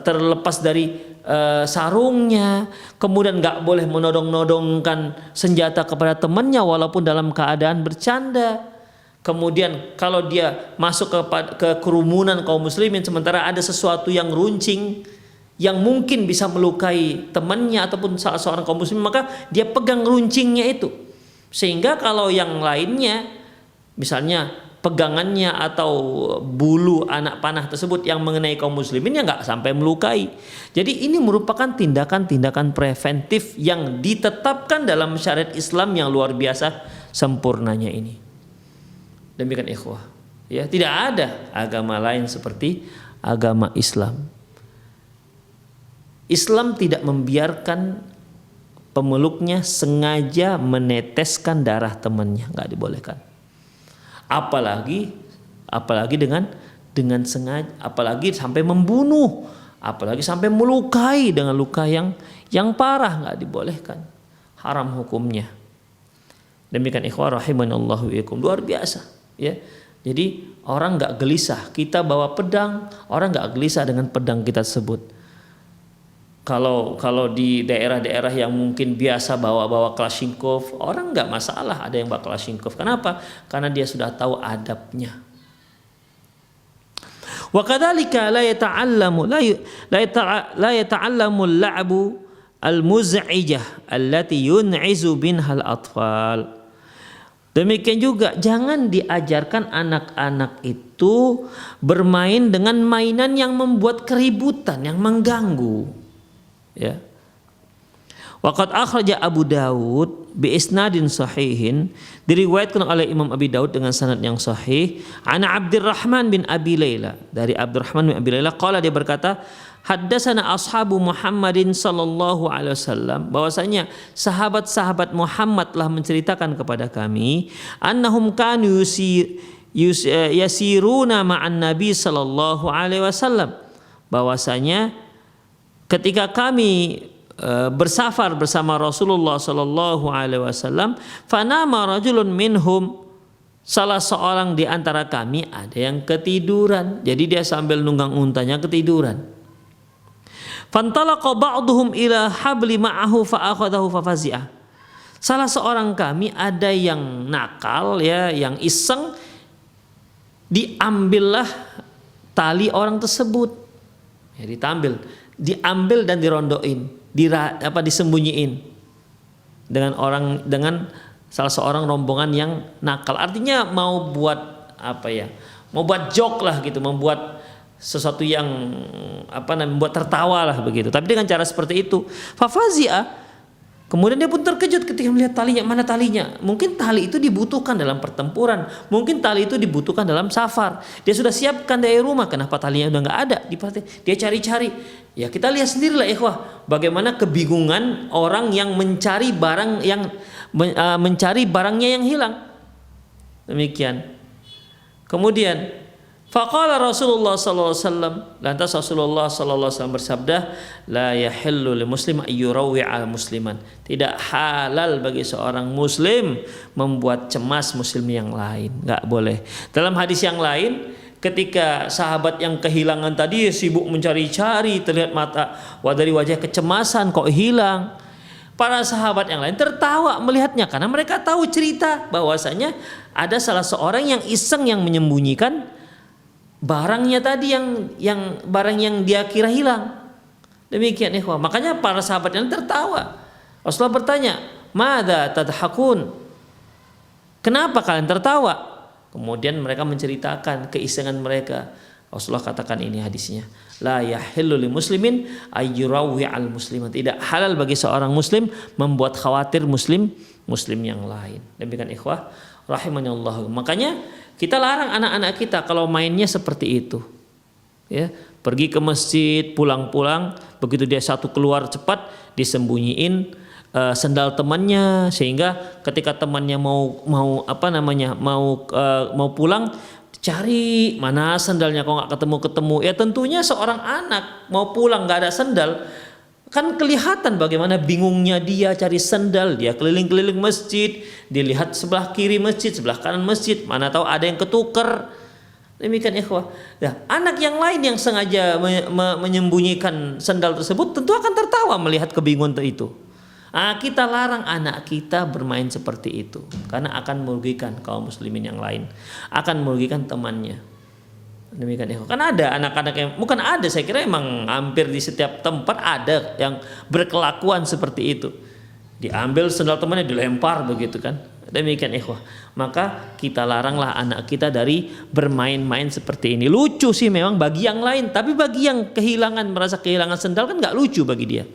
terlepas dari sarungnya, kemudian nggak boleh menodong-nodongkan senjata kepada temannya walaupun dalam keadaan bercanda. Kemudian kalau dia masuk ke kerumunan kaum muslimin sementara ada sesuatu yang runcing yang mungkin bisa melukai temannya ataupun salah seorang kaum muslim, maka dia pegang runcingnya itu, sehingga kalau yang lainnya misalnya pegangannya atau bulu anak panah tersebut yang mengenai kaum muslimin, ya nggak sampai melukai. Jadi ini merupakan tindakan-tindakan preventif yang ditetapkan dalam syariat Islam yang luar biasa sempurnanya ini. Demikian ikhwah. Ya, tidak ada agama lain seperti agama Islam. Islam tidak membiarkan pemeluknya sengaja meneteskan darah temannya, nggak dibolehkan. Apalagi dengan sengaja, apalagi sampai membunuh, apalagi sampai melukai dengan luka yang parah, nggak dibolehkan, haram hukumnya. Demikian ikhwah rahimanallahu iyakum, luar biasa ya. Jadi orang nggak gelisah, kita bawa pedang, orang nggak gelisah dengan pedang kita tersebut. Kalau di daerah-daerah yang mungkin biasa bawa Kalashnikov, orang nggak masalah ada yang bawa Kalashnikov. Kenapa? Karena dia sudah tahu adabnya. Wa kadzalika la yata'allamu al-la'bu al-muz'ijah allati yun'izu binhal atfal. Demikian juga jangan diajarkan anak-anak itu bermain dengan mainan yang membuat keributan, yang mengganggu. Ya. Waqad akhraja Abu Dawud bi isnadin sahihin, diriwayatkan oleh Imam Abi Dawud dengan sanad yang sahih, ana Abdurrahman bin Abi Laila, dari Abdurrahman bin Abi Laila qala, dia berkata, haddatsana ashabu Muhammadin sallallahu alaihi wasallam, bahwasanya sahabat-sahabat Muhammad telah menceritakan kepada kami, annahum kanu yasiruna ma'an nabi sallallahu alaihi wasallam, bahwasanya ketika kami bersafar bersama Rasulullah sallallahu alaihi wasallam, fanama rajulun minhum, salah seorang di antara kami ada yang ketiduran. Jadi dia sambil nunggang untanya ketiduran. Fantalaqa ba'duhum ila habli ma'ahu fa'akhadahu fafazi'ah. Salah seorang kami ada yang nakal ya, yang iseng, diambillah tali orang tersebut. Ya, diambil dan dirondoin, disembunyiin dengan salah seorang rombongan yang nakal. Artinya mau buat mau buat joke lah gitu, membuat sesuatu yang membuat tertawa lah begitu. Tapi dengan cara seperti itu, fafazia. Kemudian dia pun terkejut ketika melihat talinya. Mana talinya? Mungkin tali itu dibutuhkan dalam pertempuran, mungkin tali itu dibutuhkan dalam safar. Dia sudah siapkan dari rumah. Kenapa talinya udah nggak ada? Dia cari-cari. Ya kita lihat sendirilah ikhwah, bagaimana kebingungan orang yang mencari barangnya yang hilang. Demikian. Kemudian faqala Rasulullah sallallahu alaihi wasallam, lantas Rasulullah sallallahu alaihi wasallam bersabda, la yahillu lil muslim ayyurawi'a musliman. Tidak halal bagi seorang muslim membuat cemas muslim yang lain, enggak boleh. Dalam hadis yang lain, ketika sahabat yang kehilangan tadi sibuk mencari-cari, terlihat dari wajah kecemasan kok hilang. Para sahabat yang lain tertawa melihatnya karena mereka tahu cerita bahwasanya ada salah seorang yang iseng yang menyembunyikan barangnya tadi yang barang yang dia kira hilang. Demikian ikhwah. Makanya para sahabat yang tertawa. Rasulullah bertanya, "Madza tadhakun?" Kenapa kalian tertawa? Kemudian mereka menceritakan keisengan mereka. Rasulullah katakan ini hadisnya, la yahillu lil muslimin ayyurawi'al muslimat. Tidak halal bagi seorang muslim membuat khawatir muslim yang lain. Demikian ikhwah rahimanallah. Makanya kita larang anak-anak kita kalau mainnya seperti itu. Ya, pergi ke masjid, pulang-pulang, begitu dia satu keluar cepat disembunyiin sendal temannya, sehingga ketika temannya mau pulang, cari mana sendalnya, kok nggak ketemu. Ya tentunya seorang anak mau pulang nggak ada sendal, kan kelihatan bagaimana bingungnya dia cari sendal. Dia keliling-keliling masjid, dilihat sebelah kiri masjid, sebelah kanan masjid, mana tahu ada yang ketuker. Demikian ikhwah. Nah, anak yang lain yang sengaja menyembunyikan sendal tersebut tentu akan tertawa melihat kebingungan itu. Kita larang anak kita bermain seperti itu karena akan merugikan kaum muslimin yang lain, akan merugikan temannya. Demikian ikhwah. Kan ada anak-anak yang bukan ada, saya kira emang hampir di setiap tempat ada yang berkelakuan seperti itu. Diambil sendal temannya dilempar begitu kan. Demikian ikhwah. Maka kita laranglah anak kita dari bermain-main seperti ini. Lucu sih memang bagi yang lain, tapi bagi yang merasa kehilangan sendal kan enggak lucu bagi dia.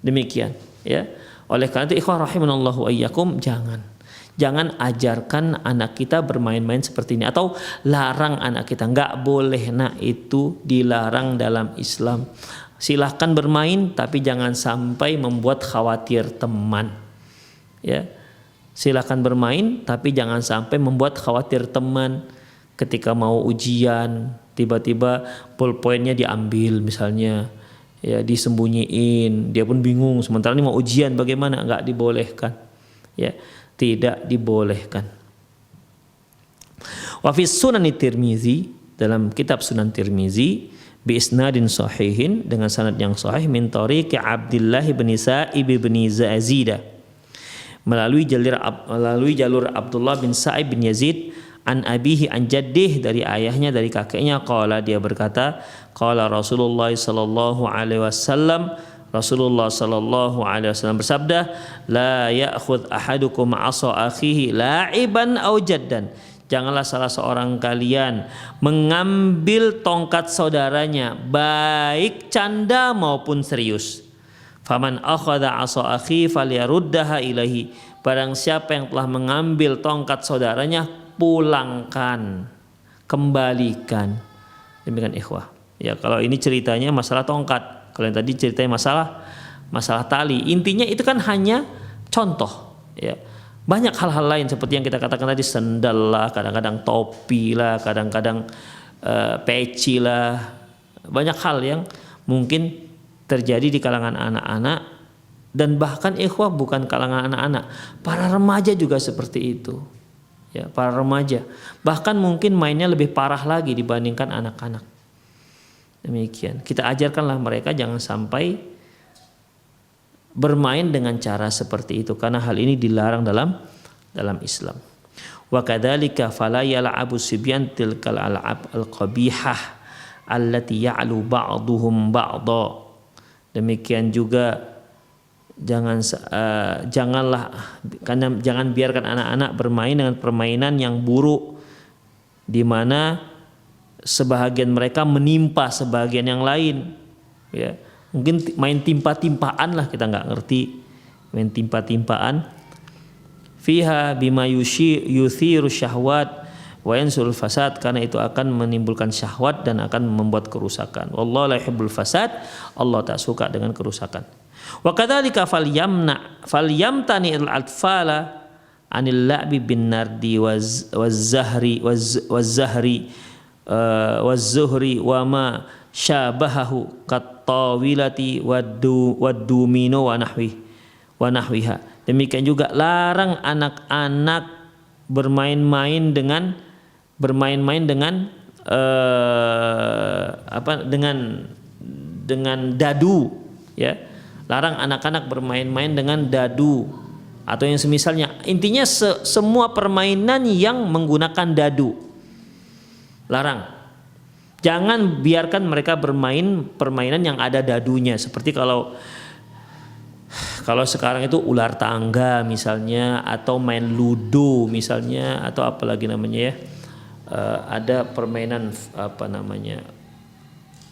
Demikian, ya. Oleh karena itu ikhwah rahimanallahu wa iyyakum, jangan ajarkan anak kita bermain-main seperti ini, atau larang anak kita. Enggak boleh, itu dilarang dalam Islam. Silahkan bermain tapi jangan sampai membuat khawatir teman. Ya. Silahkan bermain tapi jangan sampai membuat khawatir teman. Ketika mau ujian tiba-tiba pulpoinnya diambil misalnya, ya disembunyiin, dia pun bingung sementara ini mau ujian bagaimana, enggak dibolehkan. Ya. Tidak dibolehkan. Wa fi Sunan Tirmizi, dalam kitab Sunan Tirmizi, bi isnadin sahihin, dengan sanad yang sahih, min tariqi Abdullah bin Sa'ib bin Yazid, melalui jalur Abdullah bin Sa'ib bin Yazid, an abihi an jaddih, dari ayahnya dari kakeknya, qala, dia berkata, qala Rasulullah sallallahu alaihi wasallam, Rasulullah sallallahu alaihi wasallam bersabda, la ya'khudh ahadukum 'asa akhihi la'iban aw jaddan. Janganlah salah seorang kalian mengambil tongkat saudaranya baik canda maupun serius. Faman akhadha 'asa akhi falyaruddaha ilaihi. Barang siapa yang telah mengambil tongkat saudaranya, pulangkan, kembalikan. Demikian ikhwah. Ya, kalau ini ceritanya masalah tongkat. Kalau yang tadi ceritanya masalah tali, intinya itu kan hanya contoh, ya. Banyak hal-hal lain seperti yang kita katakan tadi, sendal lah, kadang-kadang topi lah, kadang-kadang peci lah. Banyak hal yang mungkin terjadi di kalangan anak-anak, dan bahkan ikhwah bukan kalangan anak-anak, para remaja juga seperti itu. ya, para remaja. Bahkan mungkin mainnya lebih parah lagi dibandingkan anak-anak. Demikian. Kita ajarkanlah mereka jangan sampai bermain dengan cara seperti itu, karena hal ini dilarang dalam Islam. Wa kadzalika fala yal'abu sibyan tilkal al'ab al-qabihah allati ya'lu ba'duhum ba'dha. Demikian juga jangan biarkan anak-anak bermain dengan permainan yang buruk, di mana sebahagian mereka menimpa sebahagian yang lain, ya. Mungkin main timpa-timpaan lah, kita nggak ngerti, main timpa-timpaan. Fiha bima yuthiru syahwat wa yansul fasad, karena itu akan menimbulkan syahwat dan akan membuat kerusakan. Wallahu la yuhibbul fasad, Allah tak suka dengan kerusakan. Wa kadzalika falyamtani al-atfala anil la'bi bin nardi waz-zahri waz-zuhri wa ma syabahahu kattawilati wad-dumino wa nahwiha. Demikian juga larang anak-anak bermain-main dengan dengan dadu, ya. Larang anak-anak bermain-main dengan dadu atau yang semisalnya. Intinya semua permainan yang menggunakan dadu larang. Jangan biarkan mereka bermain permainan yang ada dadunya, seperti kalau sekarang itu ular tangga misalnya, atau main ludo misalnya, atau apalagi namanya, ya, ada permainan apa namanya.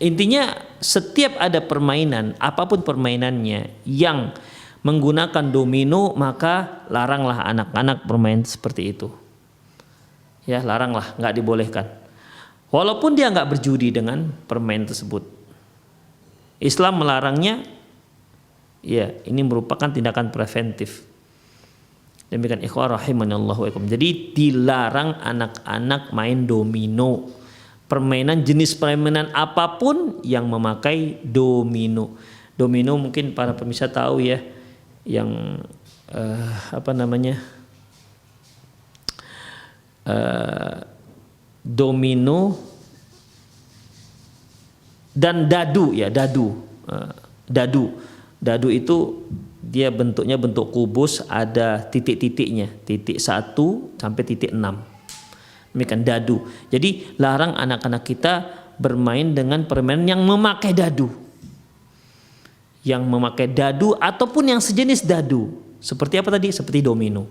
Intinya setiap ada permainan, apapun permainannya yang menggunakan domino, maka laranglah anak-anak bermain seperti itu. Ya, laranglah, nggak dibolehkan. Walaupun dia nggak berjudi dengan permainan tersebut, Islam melarangnya. Ya, ini merupakan tindakan preventif. Demikian ikhwah rahimanallahu wa iyakum. Jadi dilarang anak-anak main domino, permainan jenis permainan apapun yang memakai domino. Domino mungkin para pemirsa tahu, ya, yang domino dan dadu, ya, dadu itu dia bentuknya bentuk kubus, ada titik-titiknya, titik 1 sampai titik 6. Demikian dadu. Jadi larang anak-anak kita bermain dengan permainan yang memakai dadu. Yang memakai dadu ataupun yang sejenis dadu. Seperti apa tadi? Seperti domino.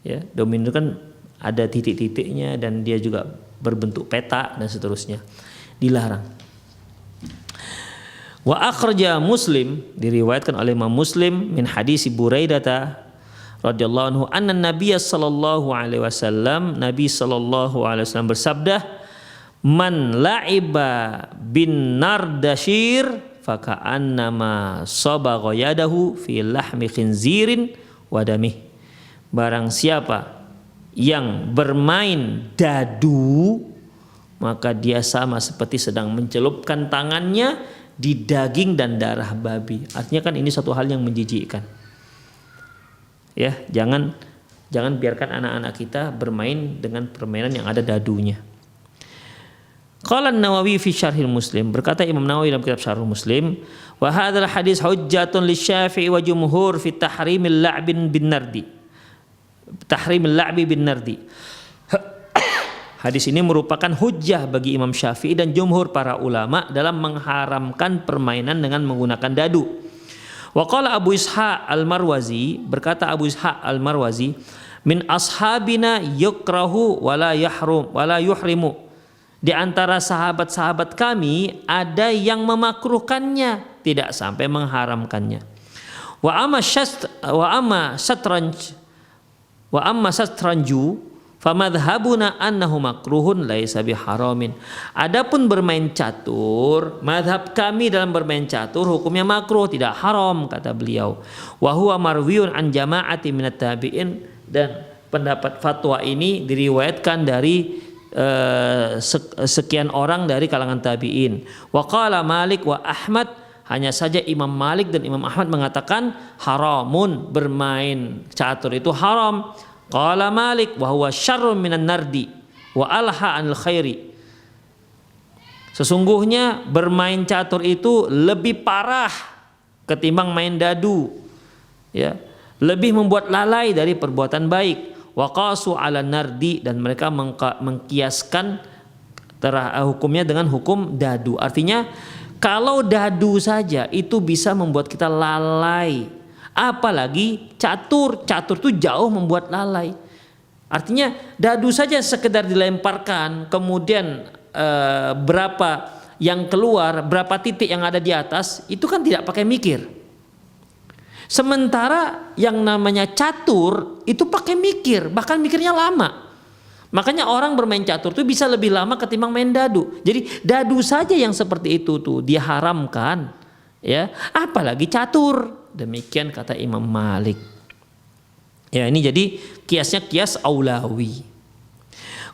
Ya, domino kan ada titik-titiknya dan dia juga berbentuk peta dan seterusnya. Dilarang. Wa akhraja Muslim, diriwayatkan oleh Imam Muslim min hadis Buraidah radhiyallahu anhu anna Nabiy sallallahu alaihi wasallam, Nabi sallallahu alaihi wasallam bersabda, man la'iba bin nardashir faka'annama sabagha yadahu fi lahmi khinzirin wa damih. Barang siapa yang bermain dadu, maka dia sama seperti sedang mencelupkan tangannya di daging dan darah babi. Artinya kan ini satu hal yang menjijikkan. Ya, jangan biarkan anak-anak kita bermain dengan permainan yang ada dadunya. Qala An-Nawawi fi Syarhil Muslim, berkata Imam Nawawi dalam kitab Syarh Muslim, wa hadzal hadis hujjatun lisyafi'i wa jumhur fi tahrimil la'bi bin nardi. Tahrimil la'bi bin nardi. Hadis ini merupakan hujjah bagi Imam Syafi'i dan jumhur para ulama dalam mengharamkan permainan dengan menggunakan dadu. Wa qala Abu Ishaq Al-Marwazi, berkata Abu Ishaq Al-Marwazi, min ashabina yukrahu wala yuhrimu. Di antara sahabat-sahabat kami ada yang memakruhkannya, tidak sampai mengharamkannya. Wa amma satranju famadhhabuna annahu makruhun laisa biharamin. Adapun bermain catur, madhab kami dalam bermain catur hukumnya makruh, tidak haram, kata beliau. Wa huwa marwiyun an jama'ati minat tabi'in, dan pendapat fatwa ini diriwayatkan dari sekian orang dari kalangan tabi'in. Wa qala Malik wa Ahmad, hanya saja Imam Malik dan Imam Ahmad mengatakan haramun, bermain catur itu haram. Qala Malik wa huwa syarrun minan nardi wa alha anil khairi. Sesungguhnya bermain catur itu lebih parah ketimbang main dadu, ya, lebih membuat lalai dari perbuatan baik. Wa qasu 'ala nardi, dan mereka mengkiaskan hukumnya dengan hukum dadu. Artinya kalau dadu saja itu bisa membuat kita lalai, apalagi catur. Catur itu jauh membuat lalai. Artinya dadu saja sekedar dilemparkan, kemudian berapa yang keluar, berapa titik yang ada di atas, itu kan tidak pakai mikir. Sementara yang namanya catur itu pakai mikir, bahkan mikirnya lama. Makanya orang bermain catur itu bisa lebih lama ketimbang main dadu. Jadi dadu saja yang seperti itu tuh dia haramkan, ya, apalagi catur. Demikian kata Imam Malik. Ya, ini jadi kiasnya kias aulawi.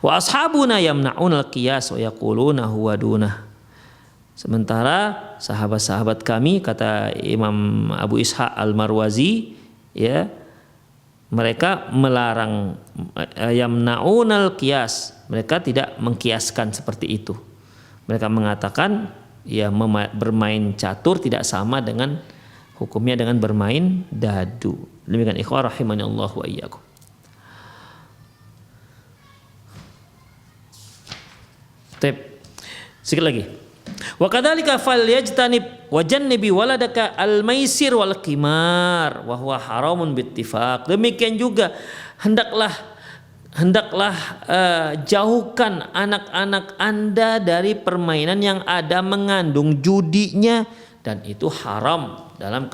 Wa ashabuna yamna'un al-qiyas wa yaquluna huwa dunah. Sementara sahabat-sahabat kami, kata Imam Abu Ishaq Al-Marwazi, ya, mereka melarang yamna'un al-qiyas. Mereka tidak mengkiaskan seperti itu. Mereka mengatakan ya bermain catur tidak sama dengan hukumnya dengan bermain dadu. Demikian ikhwah rahimani Allah wa iyyakum. Sedikit lagi. Wa kadzalika falyajtanib wa jannibi waladaka al-maisir wal qimar wa huwa haramun bittifaq. Demikian juga hendaklah jauhkan anak-anak Anda dari permainan yang ada mengandung judinya, dan itu haram dan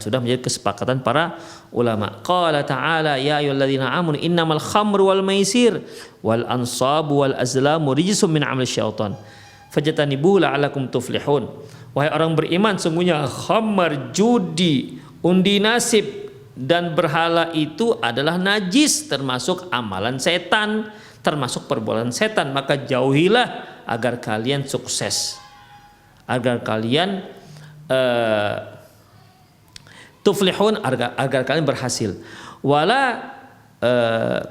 sudah menjadi kesepakatan para ulama. Qala ta'ala ya ayyuhalladzina amanu innamal khamru wal maisir wal ansabu wal azlamu rijsum min 'amali syaitan fajtanibuhu la'allakum tuflihun. Wahai orang beriman, sungguhnya khamar, judi, undi nasib dan berhala itu adalah najis, termasuk amalan setan, termasuk perbuatan setan. Maka jauhilah agar kalian sukses, agar kalian tuflihun, agar kalian berhasil.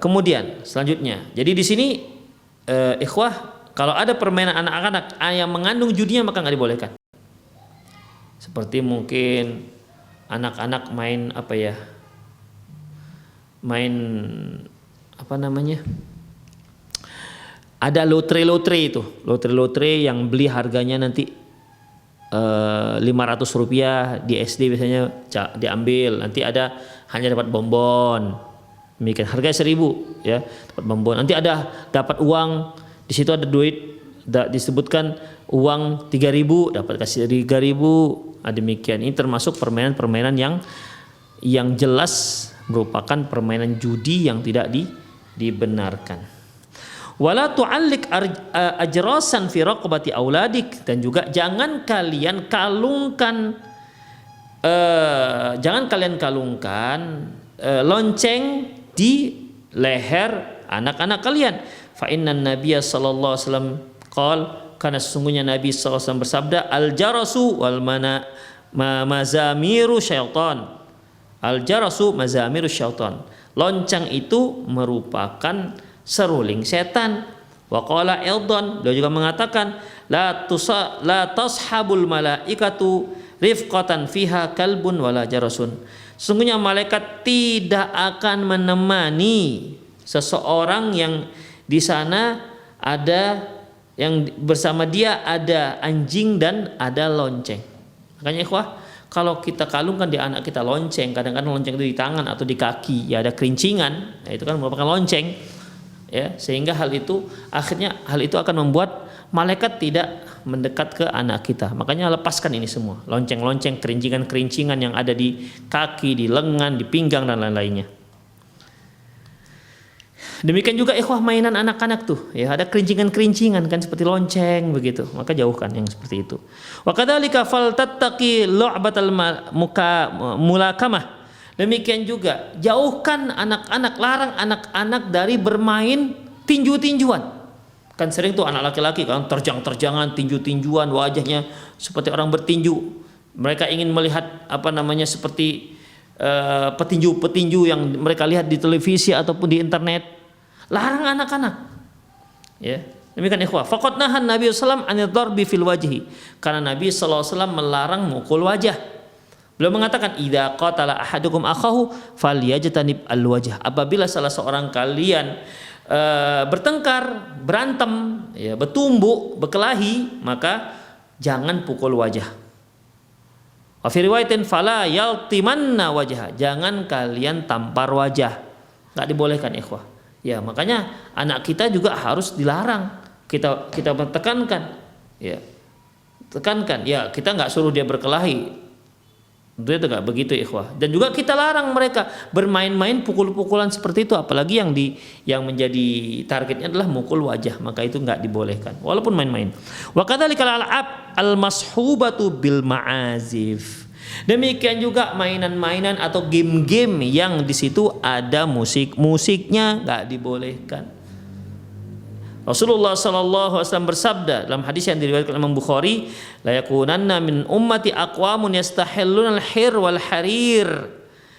Kemudian selanjutnya, jadi di sini ikhwah, kalau ada permainan anak-anak yang mengandung judinya maka nggak dibolehkan. Seperti mungkin anak-anak main ada lotre itu, lotre yang beli harganya nanti 500 rupiah di SD biasanya diambil, nanti ada hanya dapat bonbon, demikian harganya 1.000, ya, dapat bonbon, nanti ada dapat uang, di situ ada duit, disebutkan uang 3.000, dapat kasih 3.000. Demikian, ini termasuk permainan-permainan yang jelas merupakan permainan judi yang tidak dibenarkan. Wala tu'allik ajrasan fi raqabati auladik, dan juga jangan kalian kalungkan lonceng di leher anak-anak kalian. Fa innan nabiyya sallallahu alaihi wasallam karena sesungguhnya Nabi sallallahu alaihi wasallam bersabda, al jarasu wal mazamiru syaitan. Al jarasu mazamiru syaitan. Lonceng itu merupakan seruling setan. Wa qala aidan, dia juga mengatakan la tashabul malaikatu rifqatan fiha kalbun wala jarasun. Sesungguhnya malaikat tidak akan menemani seseorang yang di sana ada yang bersama dia ada anjing dan ada lonceng. Makanya ikhwah, kalau kita kalungkan di anak kita lonceng, kadang-kadang lonceng itu di tangan atau di kaki, ya ada kerincingan, nah itu kan merupakan lonceng, ya, sehingga hal itu akan membuat malaikat tidak mendekat ke anak kita. Makanya lepaskan ini semua, lonceng-lonceng, kerincingan-kerincingan yang ada di kaki, di lengan, di pinggang dan lain-lainnya. Demikian juga ikhwah mainan anak-anak tuh, ya ada kerincingan-kerincingan kan seperti lonceng begitu, maka jauhkan yang seperti itu. Wa kadzalika faltattaqi lu'batal mulakamah. Demikian juga jauhkan anak-anak, larang anak-anak dari bermain tinju-tinjuan. Kan sering tuh anak laki-laki kan terjang-terjangan, tinju-tinjuan, wajahnya seperti orang bertinju. Mereka ingin melihat seperti petinju-petinju yang mereka lihat di televisi ataupun di internet. Larang anak-anak. Ya. Demikian ikhwah. Faqad nahan Nabi sallallahu alaihi wasallam anil darbi fil wajhi. Karena Nabi sallallahu alaihi wasallam melarang mukul wajah. Beliau mengatakan idza qatala ahadukum akhahu falyajtanib al-wajh. Apabila salah seorang kalian bertengkar, berantem, ya, bertumbuk, berkelahi, maka jangan pukul wajah. Wa fi riwayatin fala yaltimanna wajha. Jangan kalian tampar wajah. Enggak dibolehkan ikhwah. Ya, makanya anak kita juga harus dilarang. Kita tekankan. Ya. Tekankan. Ya, kita enggak suruh dia berkelahi. Itu enggak begitu ikhwah. Dan juga kita larang mereka bermain-main pukul-pukulan seperti itu, apalagi yang menjadi targetnya adalah mukul wajah, maka itu enggak dibolehkan walaupun main-main. Wa kadzalikal al'ab al-mashhubatu bil ma'azif. Demikian juga mainan-mainan atau game-game yang di situ ada musiknya enggak dibolehkan. Rasulullah sallallahu alaihi wasallam bersabda dalam hadis yang diriwayatkan Imam Bukhari, la yakunanna min ummati aqwamun yastahilluna al-hir wal harir,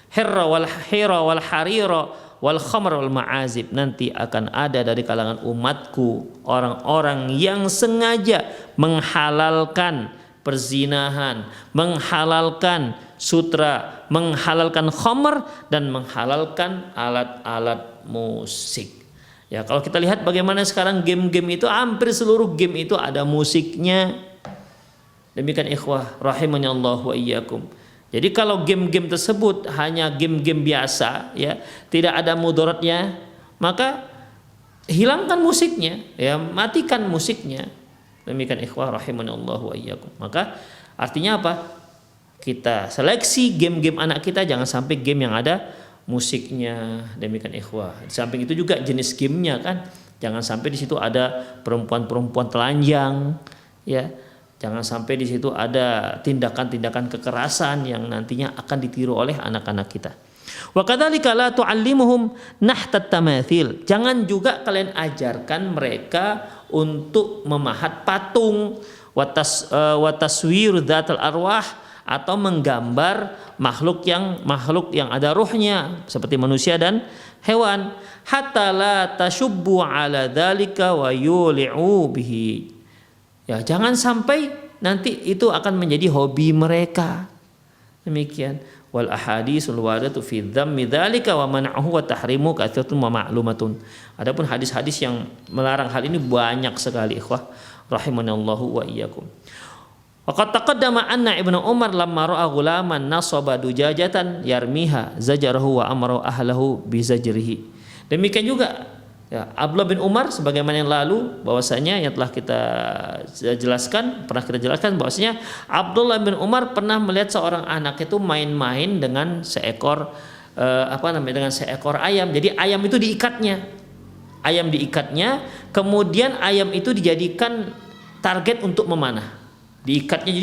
hirra wal hira wal harira wal khamr wal ma'azib. Nanti akan ada dari kalangan umatku orang-orang yang sengaja menghalalkan perzinahan, menghalalkan sutra, menghalalkan khamr dan menghalalkan alat-alat musik. Ya, kalau kita lihat bagaimana sekarang game-game itu, hampir seluruh game itu ada musiknya. Demikian ikhwah rahimani Allah wa iyyakum. Jadi kalau game-game tersebut hanya game-game biasa, ya, tidak ada mudaratnya, maka hilangkan musiknya, ya, matikan musiknya. Demikian ikhwah rahimani Allah wa iyyakum. Maka artinya apa? Kita seleksi game-game anak kita, jangan sampai game yang ada musiknya. Demikian ikhwah. Di samping itu juga jenis gamenya kan, jangan sampai di situ ada perempuan-perempuan telanjang, ya, jangan sampai di situ ada tindakan-tindakan kekerasan yang nantinya akan ditiru oleh anak-anak kita. Wa kadzalika la tu'allimuhum nahtat tamathil. Jangan juga kalian ajarkan mereka untuk memahat patung, wa taswir dzatal arwah, atau menggambar makhluk yang ada ruhnya seperti manusia dan hewan, hatta la tashubbu ala dzalika wa yuli'u bihi. Ya, jangan sampai nanti itu akan menjadi hobi mereka. Demikian. Wal ahadisul waridatu fi dzammi dzalika wa man'ahu wa tahrimu katsiratun wa ma'lumatun. Adapun hadis-hadis yang melarang hal ini banyak sekali ikhwah rahimanallahu wa iyyakum. Waqad taqaddama anna Ibnu Umar lamma ra'a ghulaman nasaba dujajatan yarmiha zajarahu wa amara ahlahu bi zajrihi. Demikian juga ya, Abdullah bin Umar sebagaimana yang lalu bahwasanya yang telah kita jelaskan, bahwasanya Abdullah bin Umar pernah melihat seorang anak itu main-main dengan seekor dengan seekor ayam. Jadi ayam itu diikatnya. Kemudian ayam itu dijadikan target untuk memanah. Diikatnya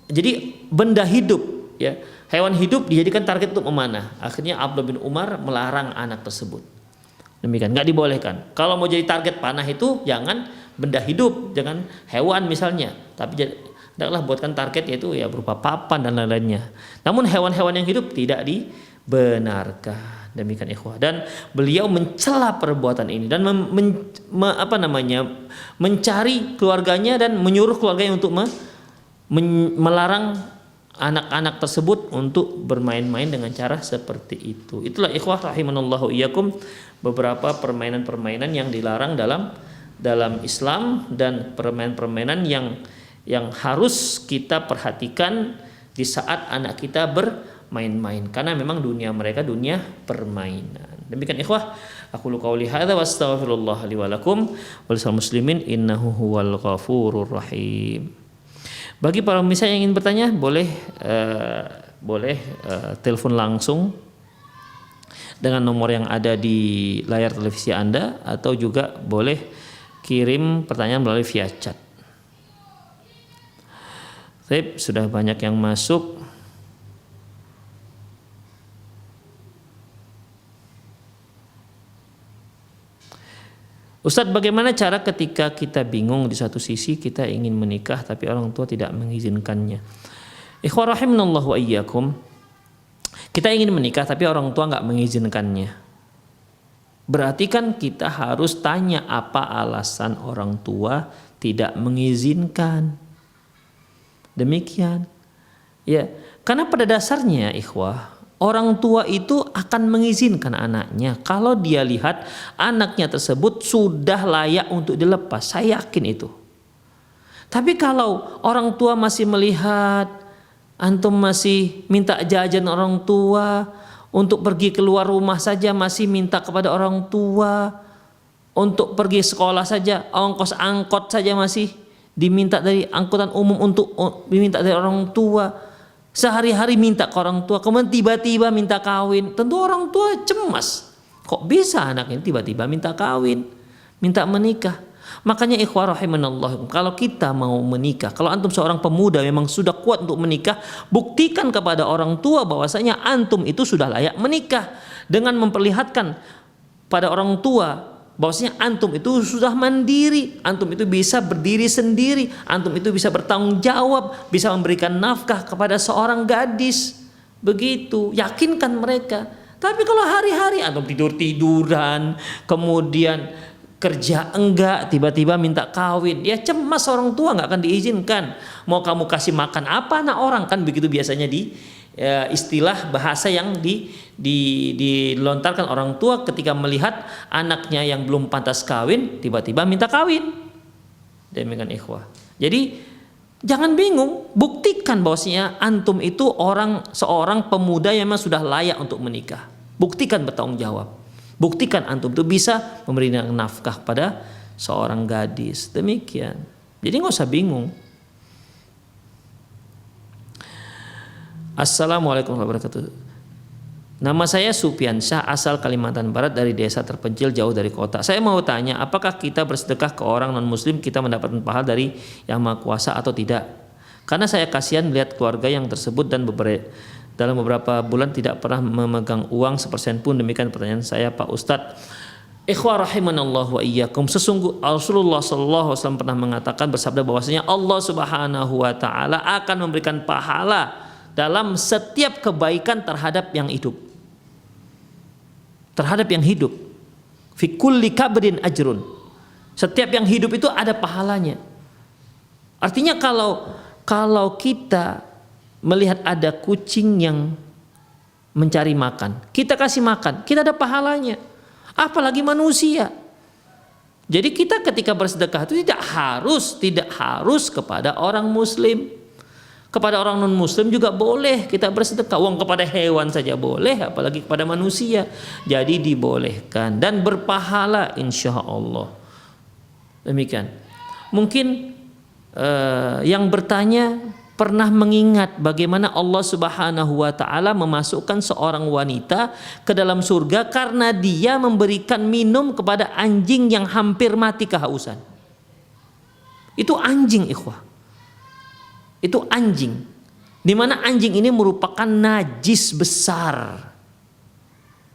jadi benda hidup, ya, hewan hidup dijadikan target untuk memanah. Akhirnya Abdullah bin Umar melarang anak tersebut. Demikian, nggak dibolehkan. Kalau mau jadi target panah itu jangan benda hidup, jangan hewan misalnya, tapi hendaklah buatkan target yaitu ya berupa papan dan lain-lainnya. Namun hewan-hewan yang hidup tidak dibenarkan. Demikian ikhwah. Dan beliau mencela perbuatan ini dan mencari keluarganya dan menyuruh keluarganya untuk melarang anak-anak tersebut untuk bermain-main dengan cara seperti itu. Itulah ikhwah rahimanallahu iyyakum beberapa permainan-permainan yang dilarang dalam Islam dan permainan-permainan yang harus kita perhatikan di saat anak kita bermain-main, karena memang dunia mereka dunia permainan. Demikian ikhwah, aku qauli hadza wa astaghfirullah li wa lakum wal muslimin innahu huwal ghafurur rahim. Bagi para pemirsa yang ingin bertanya boleh telepon langsung dengan nomor yang ada di layar televisi Anda, atau juga boleh kirim pertanyaan melalui via chat. Sudah banyak yang masuk. Ustadz, bagaimana cara ketika kita bingung di satu sisi kita ingin menikah tapi orang tua tidak mengizinkannya? Ikhwah rahimanallahu wa iyyakum. Kita ingin menikah tapi orang tua nggak mengizinkannya. Berarti kan kita harus tanya apa alasan orang tua tidak mengizinkan. Demikian. Ya, karena pada dasarnya ikhwah, orang tua itu akan mengizinkan anaknya kalau dia lihat anaknya tersebut sudah layak untuk dilepas. Saya yakin itu. Tapi kalau orang tua masih melihat antum masih minta jajan orang tua, untuk pergi keluar rumah saja masih minta kepada orang tua, untuk pergi sekolah saja ongkos angkot saja masih diminta dari angkutan umum untuk diminta dari orang tua, sehari-hari minta ke orang tua, kemudian tiba-tiba minta kawin. Tentu orang tua cemas, kok bisa anak ini tiba-tiba minta kawin, minta menikah. Makanya ikhwah rahimanallah, kalau kita mau menikah, kalau antum seorang pemuda memang sudah kuat untuk menikah, buktikan kepada orang tua bahwasanya antum itu sudah layak menikah dengan memperlihatkan pada orang tua bahwasanya antum itu sudah mandiri, antum itu bisa berdiri sendiri, antum itu bisa bertanggung jawab, bisa memberikan nafkah kepada seorang gadis. Begitu, yakinkan mereka. Tapi kalau hari-hari antum tidur-tiduran, kemudian kerja enggak, tiba-tiba minta kawin, ya cemas orang tua, nggak akan diizinkan. Mau kamu kasih makan apa anak orang, kan begitu biasanya di istilah bahasa yang dilontarkan orang tua ketika melihat anaknya yang belum pantas kawin tiba-tiba minta kawin. Demikian ikhwah. Jadi jangan bingung, buktikan bahwasanya antum itu seorang pemuda yang memang sudah layak untuk menikah. Buktikan bertanggung jawab. Buktikan antum itu bisa memberikan nafkah pada seorang gadis. Demikian. Jadi nggak usah bingung. Assalamualaikum warahmatullahi wabarakatuh. Nama saya Supiansyah, asal Kalimantan Barat, dari desa terpencil jauh dari kota. Saya mau tanya, apakah kita bersedekah ke orang non muslim kita mendapatkan pahala dari Yang Maha Kuasa atau tidak? Karena saya kasihan melihat keluarga yang tersebut dan dalam beberapa bulan tidak pernah memegang uang sepersen pun. Demikian pertanyaan saya Pak Ustadz. Ikhwah rahimanallah wa iyyakum, sesungguhnya Rasulullah sallallahu alaihi wasallam pernah mengatakan, bersabda bahwasanya Allah Subhanahu wa taala akan memberikan pahala dalam setiap kebaikan terhadap yang hidup. Terhadap yang hidup. Fi kulli kabrin ajrun. Setiap yang hidup itu ada pahalanya. Artinya kalau kita melihat ada kucing yang mencari makan, kita kasih makan, kita ada pahalanya. Apalagi manusia. Jadi kita ketika bersedekah itu tidak harus kepada orang muslim. Kepada orang non muslim juga boleh kita bersedekah. Uang kepada hewan saja boleh, apalagi kepada manusia. Jadi dibolehkan dan berpahala insya Allah. Demikian. Mungkin yang bertanya pernah mengingat bagaimana Allah Subhanahu wa taala memasukkan seorang wanita ke dalam surga karena dia memberikan minum kepada anjing yang hampir mati kehausan. Itu anjing, ikhwah. Itu anjing. Di mana anjing ini merupakan najis besar.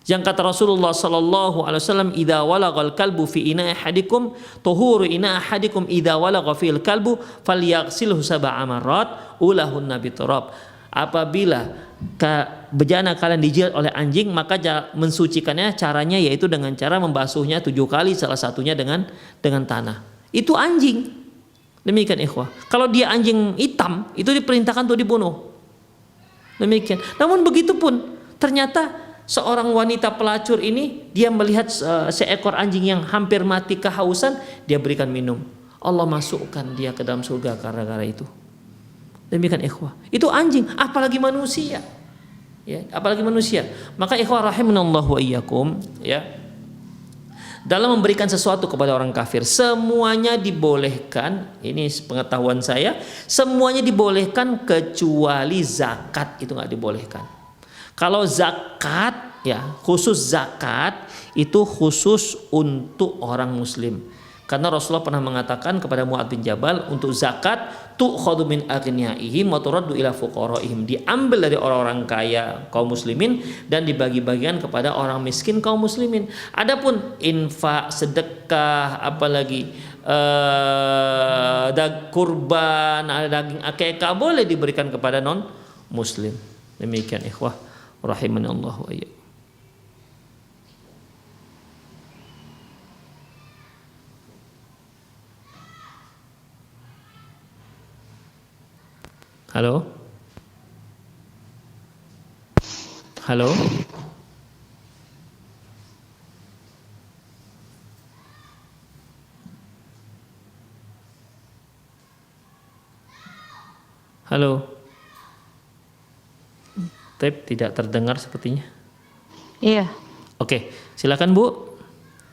Yang kata Rasulullah sallallahu alaihi wasallam, "Idza walagal kalbu fi ina'i ahadikum, tuhuru ina'i ahadikum idza walagha fil kalbu falyaghsilhu sab'a marrat ulahunna biturab." Apabila bejana kalian dijilat oleh anjing, maka mensucikannya caranya yaitu dengan cara membasuhnya 7 kali, salah satunya dengan tanah. Itu anjing. Demikian ikhwah. Kalau dia anjing hitam, itu diperintahkan untuk dibunuh. Demikian. Namun begitu pun ternyata seorang wanita pelacur ini, dia melihat seekor anjing yang hampir mati kehausan, dia berikan minum. Allah masukkan dia ke dalam surga gara-gara itu. Demikian ikhwah. Itu anjing, apalagi manusia. Ya, apalagi manusia. Maka ikhwah rahimanallahu wa iyyakum, ya. Dalam memberikan sesuatu kepada orang kafir, semuanya dibolehkan. Ini pengetahuan saya, semuanya dibolehkan kecuali zakat, itu nggak dibolehkan. Kalau zakat, ya khusus zakat itu khusus untuk orang muslim. Karena Rasulullah pernah mengatakan kepada Mu'adz bin Jabal, untuk zakat tu'khadhu min aghniyaihim wa turaddu ila fuqaraihim, diambil dari orang-orang kaya kaum muslimin dan dibagi-bagikan kepada orang miskin kaum muslimin. Adapun infak, sedekah, apalagi kurban, daging akikah boleh diberikan kepada non muslim. Demikian ikhwah rahimanallahu wa iyyakum. Halo? Halo? Halo? Tep tidak terdengar sepertinya. Iya. Oke, silakan Bu.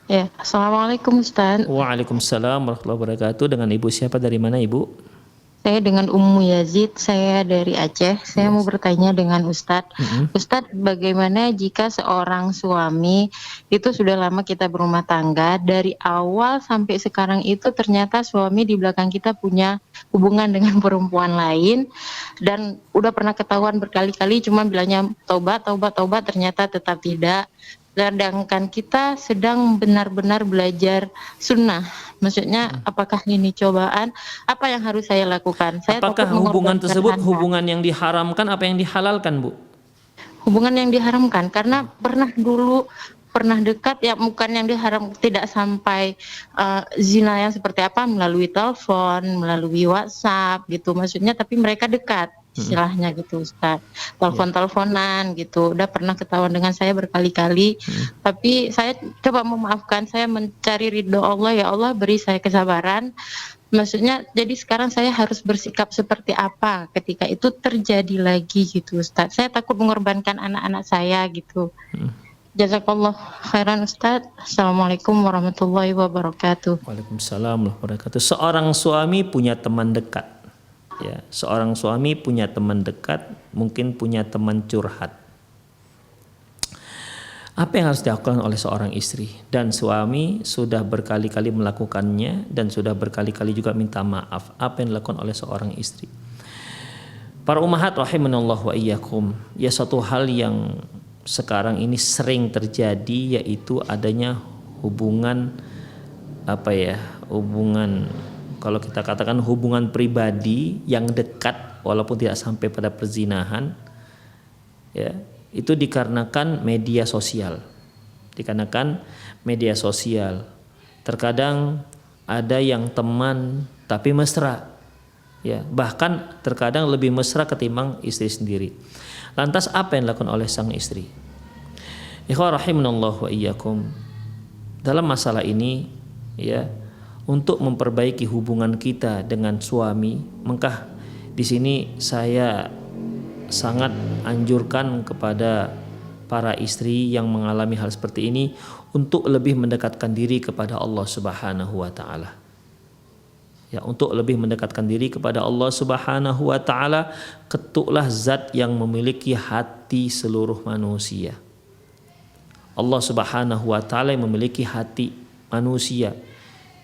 Ya, Assalamualaikum Ustaz. Waalaikumsalam warahmatullahi wabarakatuh. Dengan Ibu siapa, dari mana Ibu? Saya dengan Ummu Yazid, saya dari Aceh. Saya mau bertanya dengan Ustadz. Ustadz, bagaimana jika seorang suami itu sudah lama kita berumah tangga, dari awal sampai sekarang itu ternyata suami di belakang kita punya hubungan dengan perempuan lain, dan udah pernah ketahuan berkali-kali, cuma bilangnya taubat, taubat, taubat, ternyata tetap tidak. Sedangkan kita sedang benar-benar belajar sunnah. Maksudnya apakah ini cobaan? Apa yang harus saya lakukan? Saya Apakah takut hubungan mengorbankan tersebut anak. hubungan yang diharamkan apa yang dihalalkan, Bu? Hubungan yang diharamkan, karena pernah dekat, ya bukan yang diharam, tidak sampai zina yang seperti apa, melalui telepon, melalui WhatsApp gitu maksudnya, tapi mereka dekat istilahnya gitu Ustaz. Telepon-teleponan gitu. Udah pernah ketahuan dengan saya berkali-kali. Tapi saya coba memaafkan, saya mencari ridho Allah, ya Allah beri saya kesabaran. Maksudnya jadi sekarang saya harus bersikap seperti apa ketika itu terjadi lagi gitu Ustaz. Saya takut mengorbankan anak-anak saya gitu. Jazakallah khairan Ustaz. Assalamualaikum warahmatullahi wabarakatuh. Waalaikumsalam warahmatullahi wabarakatuh. Seorang suami punya teman dekat. Ya, seorang suami punya teman dekat, mungkin punya teman curhat. Apa yang harus dilakukan oleh seorang istri? Dan suami sudah berkali-kali melakukannya dan sudah berkali-kali juga minta maaf. Apa yang dilakukan oleh seorang istri? Para ummahat rahimanallah wa iyyakum, ya satu hal yang sekarang ini sering terjadi, yaitu adanya hubungan hubungan, kalau kita katakan hubungan pribadi yang dekat walaupun tidak sampai pada perzinahan, ya, itu dikarenakan media sosial. Terkadang ada yang teman tapi mesra, ya, bahkan terkadang lebih mesra ketimbang istri sendiri. Lantas apa yang dilakukan oleh sang istri? Ikhwah rahimanallahu wa iyyakum, dalam masalah ini, ya, untuk memperbaiki hubungan kita dengan suami, maka di sini saya sangat anjurkan kepada para istri yang mengalami hal seperti ini untuk lebih mendekatkan diri kepada Allah Subhanahu wa taala. Ya, untuk lebih mendekatkan diri kepada Allah Subhanahu wa taala, ketuklah zat yang memiliki hati seluruh manusia. Allah Subhanahu wa taala yang memiliki hati manusia.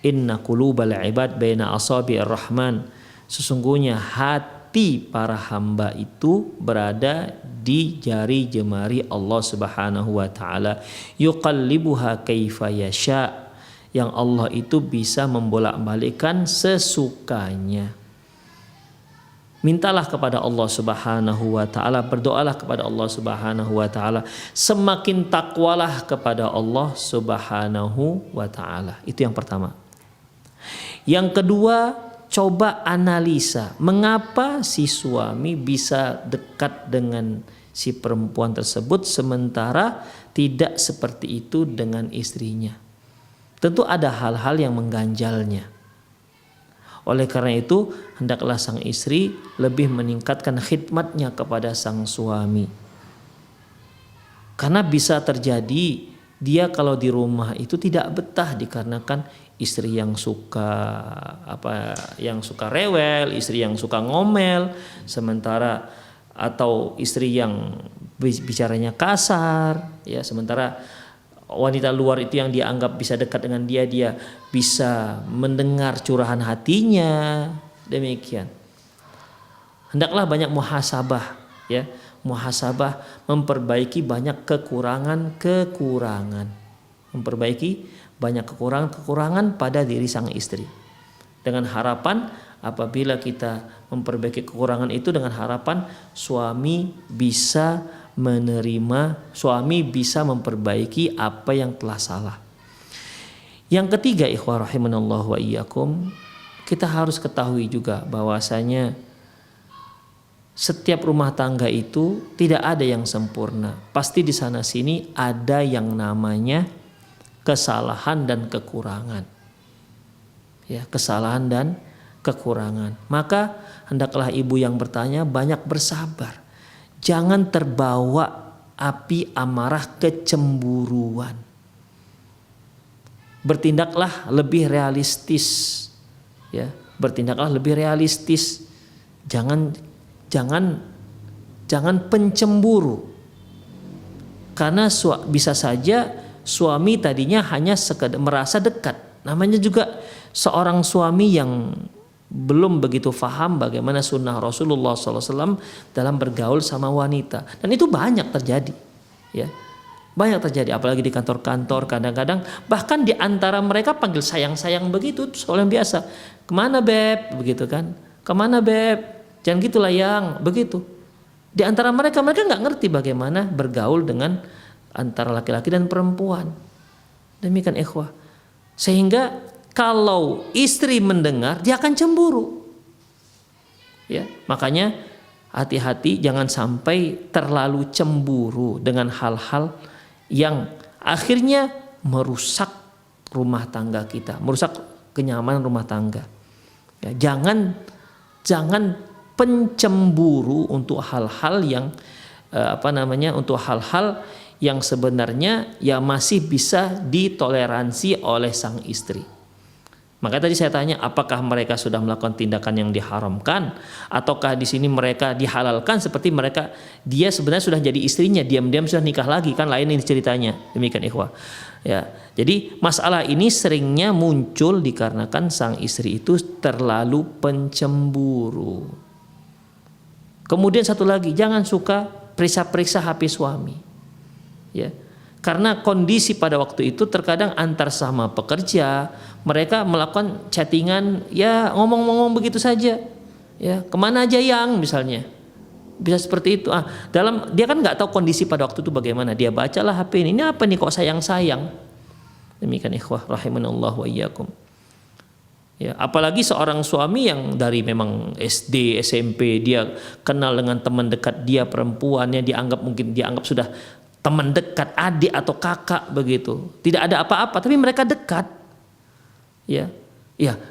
Inna qulubal ibad baina asabi'ir rahman. Sesungguhnya hati para hamba itu berada di jari jemari Allah Subhanahu wa taala. Yuqallibuha kaifa yasha. Yang Allah itu bisa membolak-balikkan sesukanya. Mintalah kepada Allah Subhanahu wa taala, berdoalah kepada Allah Subhanahu wa taala, semakin takwalah kepada Allah Subhanahu wa taala. Itu yang pertama. Yang kedua, coba analisa mengapa si suami bisa dekat dengan si perempuan tersebut sementara tidak seperti itu dengan istrinya. Tentu ada hal-hal yang mengganjalnya. Oleh karena itu, hendaklah sang istri lebih meningkatkan khidmatnya kepada sang suami. Karena bisa terjadi dia kalau di rumah itu tidak betah dikarenakan istri yang suka rewel, istri yang suka ngomel, sementara atau istri yang bicaranya kasar, ya, sementara wanita luar itu yang dia anggap bisa dekat dengan dia bisa mendengar curahan hatinya. Demikian. Hendaklah banyak muhasabah, ya, muhasabah, memperbaiki banyak kekurangan, memperbaiki banyak kekurangan pada diri sang istri. Dengan harapan apabila kita memperbaiki kekurangan itu, dengan harapan suami bisa menerima, suami bisa memperbaiki apa yang telah salah. Yang ketiga, ikhwah rahimanallah wa iyyakum, kita harus ketahui juga bahwasanya setiap rumah tangga itu tidak ada yang sempurna. Pasti di sana sini ada yang namanya kesalahan dan kekurangan. Ya, kesalahan dan kekurangan. Maka hendaklah ibu yang bertanya banyak bersabar. Jangan terbawa api amarah kecemburuan. Bertindaklah lebih realistis. Ya, bertindaklah lebih realistis. Jangan pencemburu. Karena bisa saja suami tadinya hanya sekedar merasa dekat. Namanya juga seorang suami yang belum begitu faham bagaimana sunnah Rasulullah SAW dalam bergaul sama wanita, dan itu banyak terjadi, ya, banyak terjadi, apalagi di kantor-kantor. Kadang-kadang bahkan di antara mereka panggil sayang-sayang begitu, itu soal yang biasa. Kemana beb, begitu kan? Kemana beb? Jangan gitulah yang begitu. Di antara mereka nggak ngerti bagaimana bergaul dengan antara laki-laki dan perempuan. Demikian ikhwah. Sehingga kalau istri mendengar, dia akan cemburu. Ya, makanya hati-hati jangan sampai terlalu cemburu dengan hal-hal yang akhirnya merusak rumah tangga kita, merusak kenyamanan rumah tangga. Ya, jangan pencemburu untuk hal-hal yang untuk hal-hal yang sebenarnya ya masih bisa ditoleransi oleh sang istri. Maka tadi saya tanya, apakah mereka sudah melakukan tindakan yang diharamkan, ataukah di sini mereka dihalalkan seperti dia sebenarnya sudah jadi istrinya, diam-diam sudah nikah lagi, kan lain ini ceritanya. Demikian ikhwah. Ya, jadi masalah ini seringnya muncul dikarenakan sang istri itu terlalu pencemburu. Kemudian satu lagi, jangan suka periksa-periksa HP suami. Ya. Karena kondisi pada waktu itu terkadang antar sama pekerja, mereka melakukan chattingan, ya ngomong-ngomong begitu saja, ya kemana aja yang misalnya, bisa seperti itu. Dia kan nggak tahu kondisi pada waktu itu bagaimana, dia bacalah HP ini apa nih kok sayang-sayang. Demikian ikhwah rahimanallah wa iyyakum. Ya, apalagi seorang suami yang dari memang SD, SMP dia kenal dengan teman dekat dia perempuannya, dianggap sudah teman dekat, adik atau kakak begitu. Tidak ada apa-apa, tapi mereka dekat. Ya,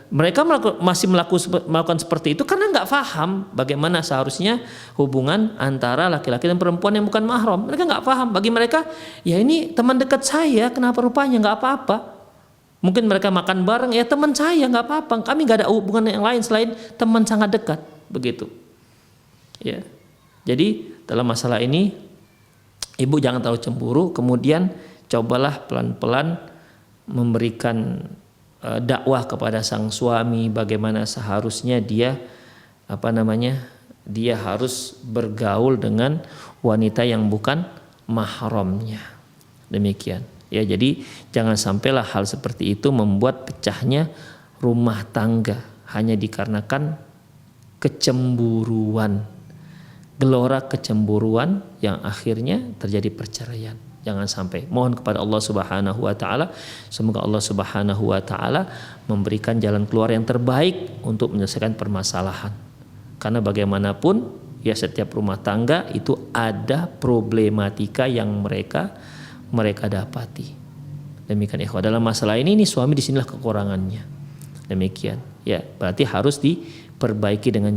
mereka masih melakukan seperti itu karena nggak paham bagaimana seharusnya hubungan antara laki-laki dan perempuan yang bukan mahram. Mereka nggak paham. Bagi mereka, ya ini teman dekat saya, kenapa rupanya nggak apa-apa? Mungkin mereka makan bareng, ya teman saya nggak apa-apa. Kami nggak ada hubungan yang lain selain teman sangat dekat, begitu. Ya, jadi dalam masalah ini ibu jangan terlalu cemburu, kemudian cobalah pelan-pelan memberikan dakwah kepada sang suami bagaimana seharusnya dia harus bergaul dengan wanita yang bukan mahramnya. Demikian. Ya, jadi jangan sampailah hal seperti itu membuat pecahnya rumah tangga hanya dikarenakan kecemburuan. Gelora kecemburuan yang akhirnya terjadi perceraian. Jangan sampai. Mohon kepada Allah Subhanahu wa taala, semoga Allah Subhanahu wa taala memberikan jalan keluar yang terbaik untuk menyelesaikan permasalahan. Karena bagaimanapun ya setiap rumah tangga itu ada problematika yang mereka dapati. Demikian ikhwah. Dalam masalah ini suami disinilah kekurangannya. Demikian. Ya, berarti harus diperbaiki dengan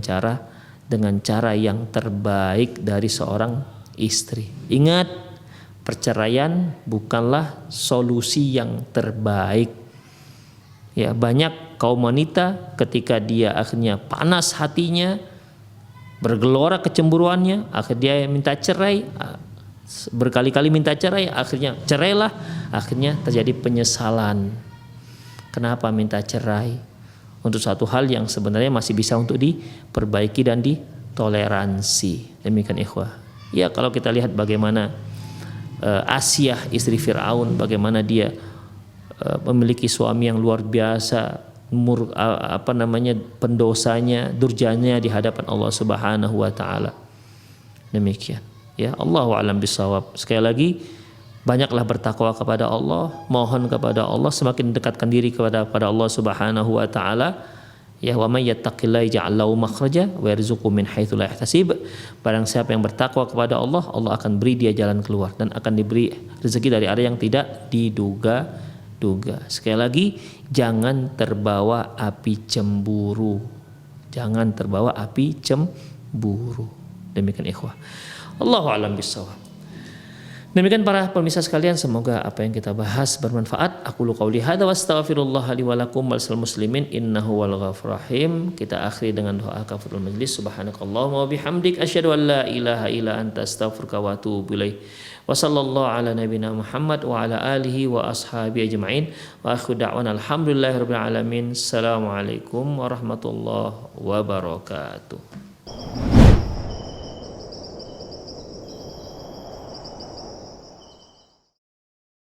cara yang terbaik dari seorang istri. Ingat, perceraian bukanlah solusi yang terbaik. Ya, banyak kaum wanita ketika dia akhirnya panas hatinya, bergelora kecemburuannya, akhirnya dia minta cerai, berkali-kali minta cerai, akhirnya cerailah, akhirnya terjadi penyesalan. Kenapa minta cerai? Untuk satu hal yang sebenarnya masih bisa untuk diperbaiki dan ditoleransi. Demikian ikhwah. Ya, kalau kita lihat bagaimana Asyah istri Fir'aun, bagaimana dia memiliki suami yang luar biasa, pendosanya, durjanya di hadapan Allah Subhanahu wa taala. Demikian. Ya, Allahu a'lam bishawab. Sekali lagi, banyaklah bertakwa kepada Allah, mohon kepada Allah, semakin dekatkan diri kepada Allah Subhanahu wa taala. Ya, wa may yattaqillaha yaj'al lahu makhraja wa yarzuqhu min haitsu la yahtasib. Barang siapa yang bertakwa kepada Allah, Allah akan beri dia jalan keluar dan akan diberi rezeki dari arah yang tidak diduga-duga. Sekali lagi, jangan terbawa api cemburu. Jangan terbawa api cemburu. Demikian ikhwah. Allahu a'lam bishawab. Demikian para pemirsa sekalian, semoga apa yang kita bahas bermanfaat. Aku lu qauli hadza wa astaghfirullah li wa lakum wal muslimin innahu wal ghafurur rahim. Kita akhiri dengan doa kafaratul majlis. Subhanakallahumma wa bihamdik asyhadu an la ilaha illa anta astaghfiruka wa atubu ilaik. Wa sallallahu ala nabiyyina Muhammad wa ala alihi wa ashabi ajma'in. Wa akhiru da'wana alhamdulillahirabbil alamin. Assalamualaikum warahmatullahi wabarakatuh.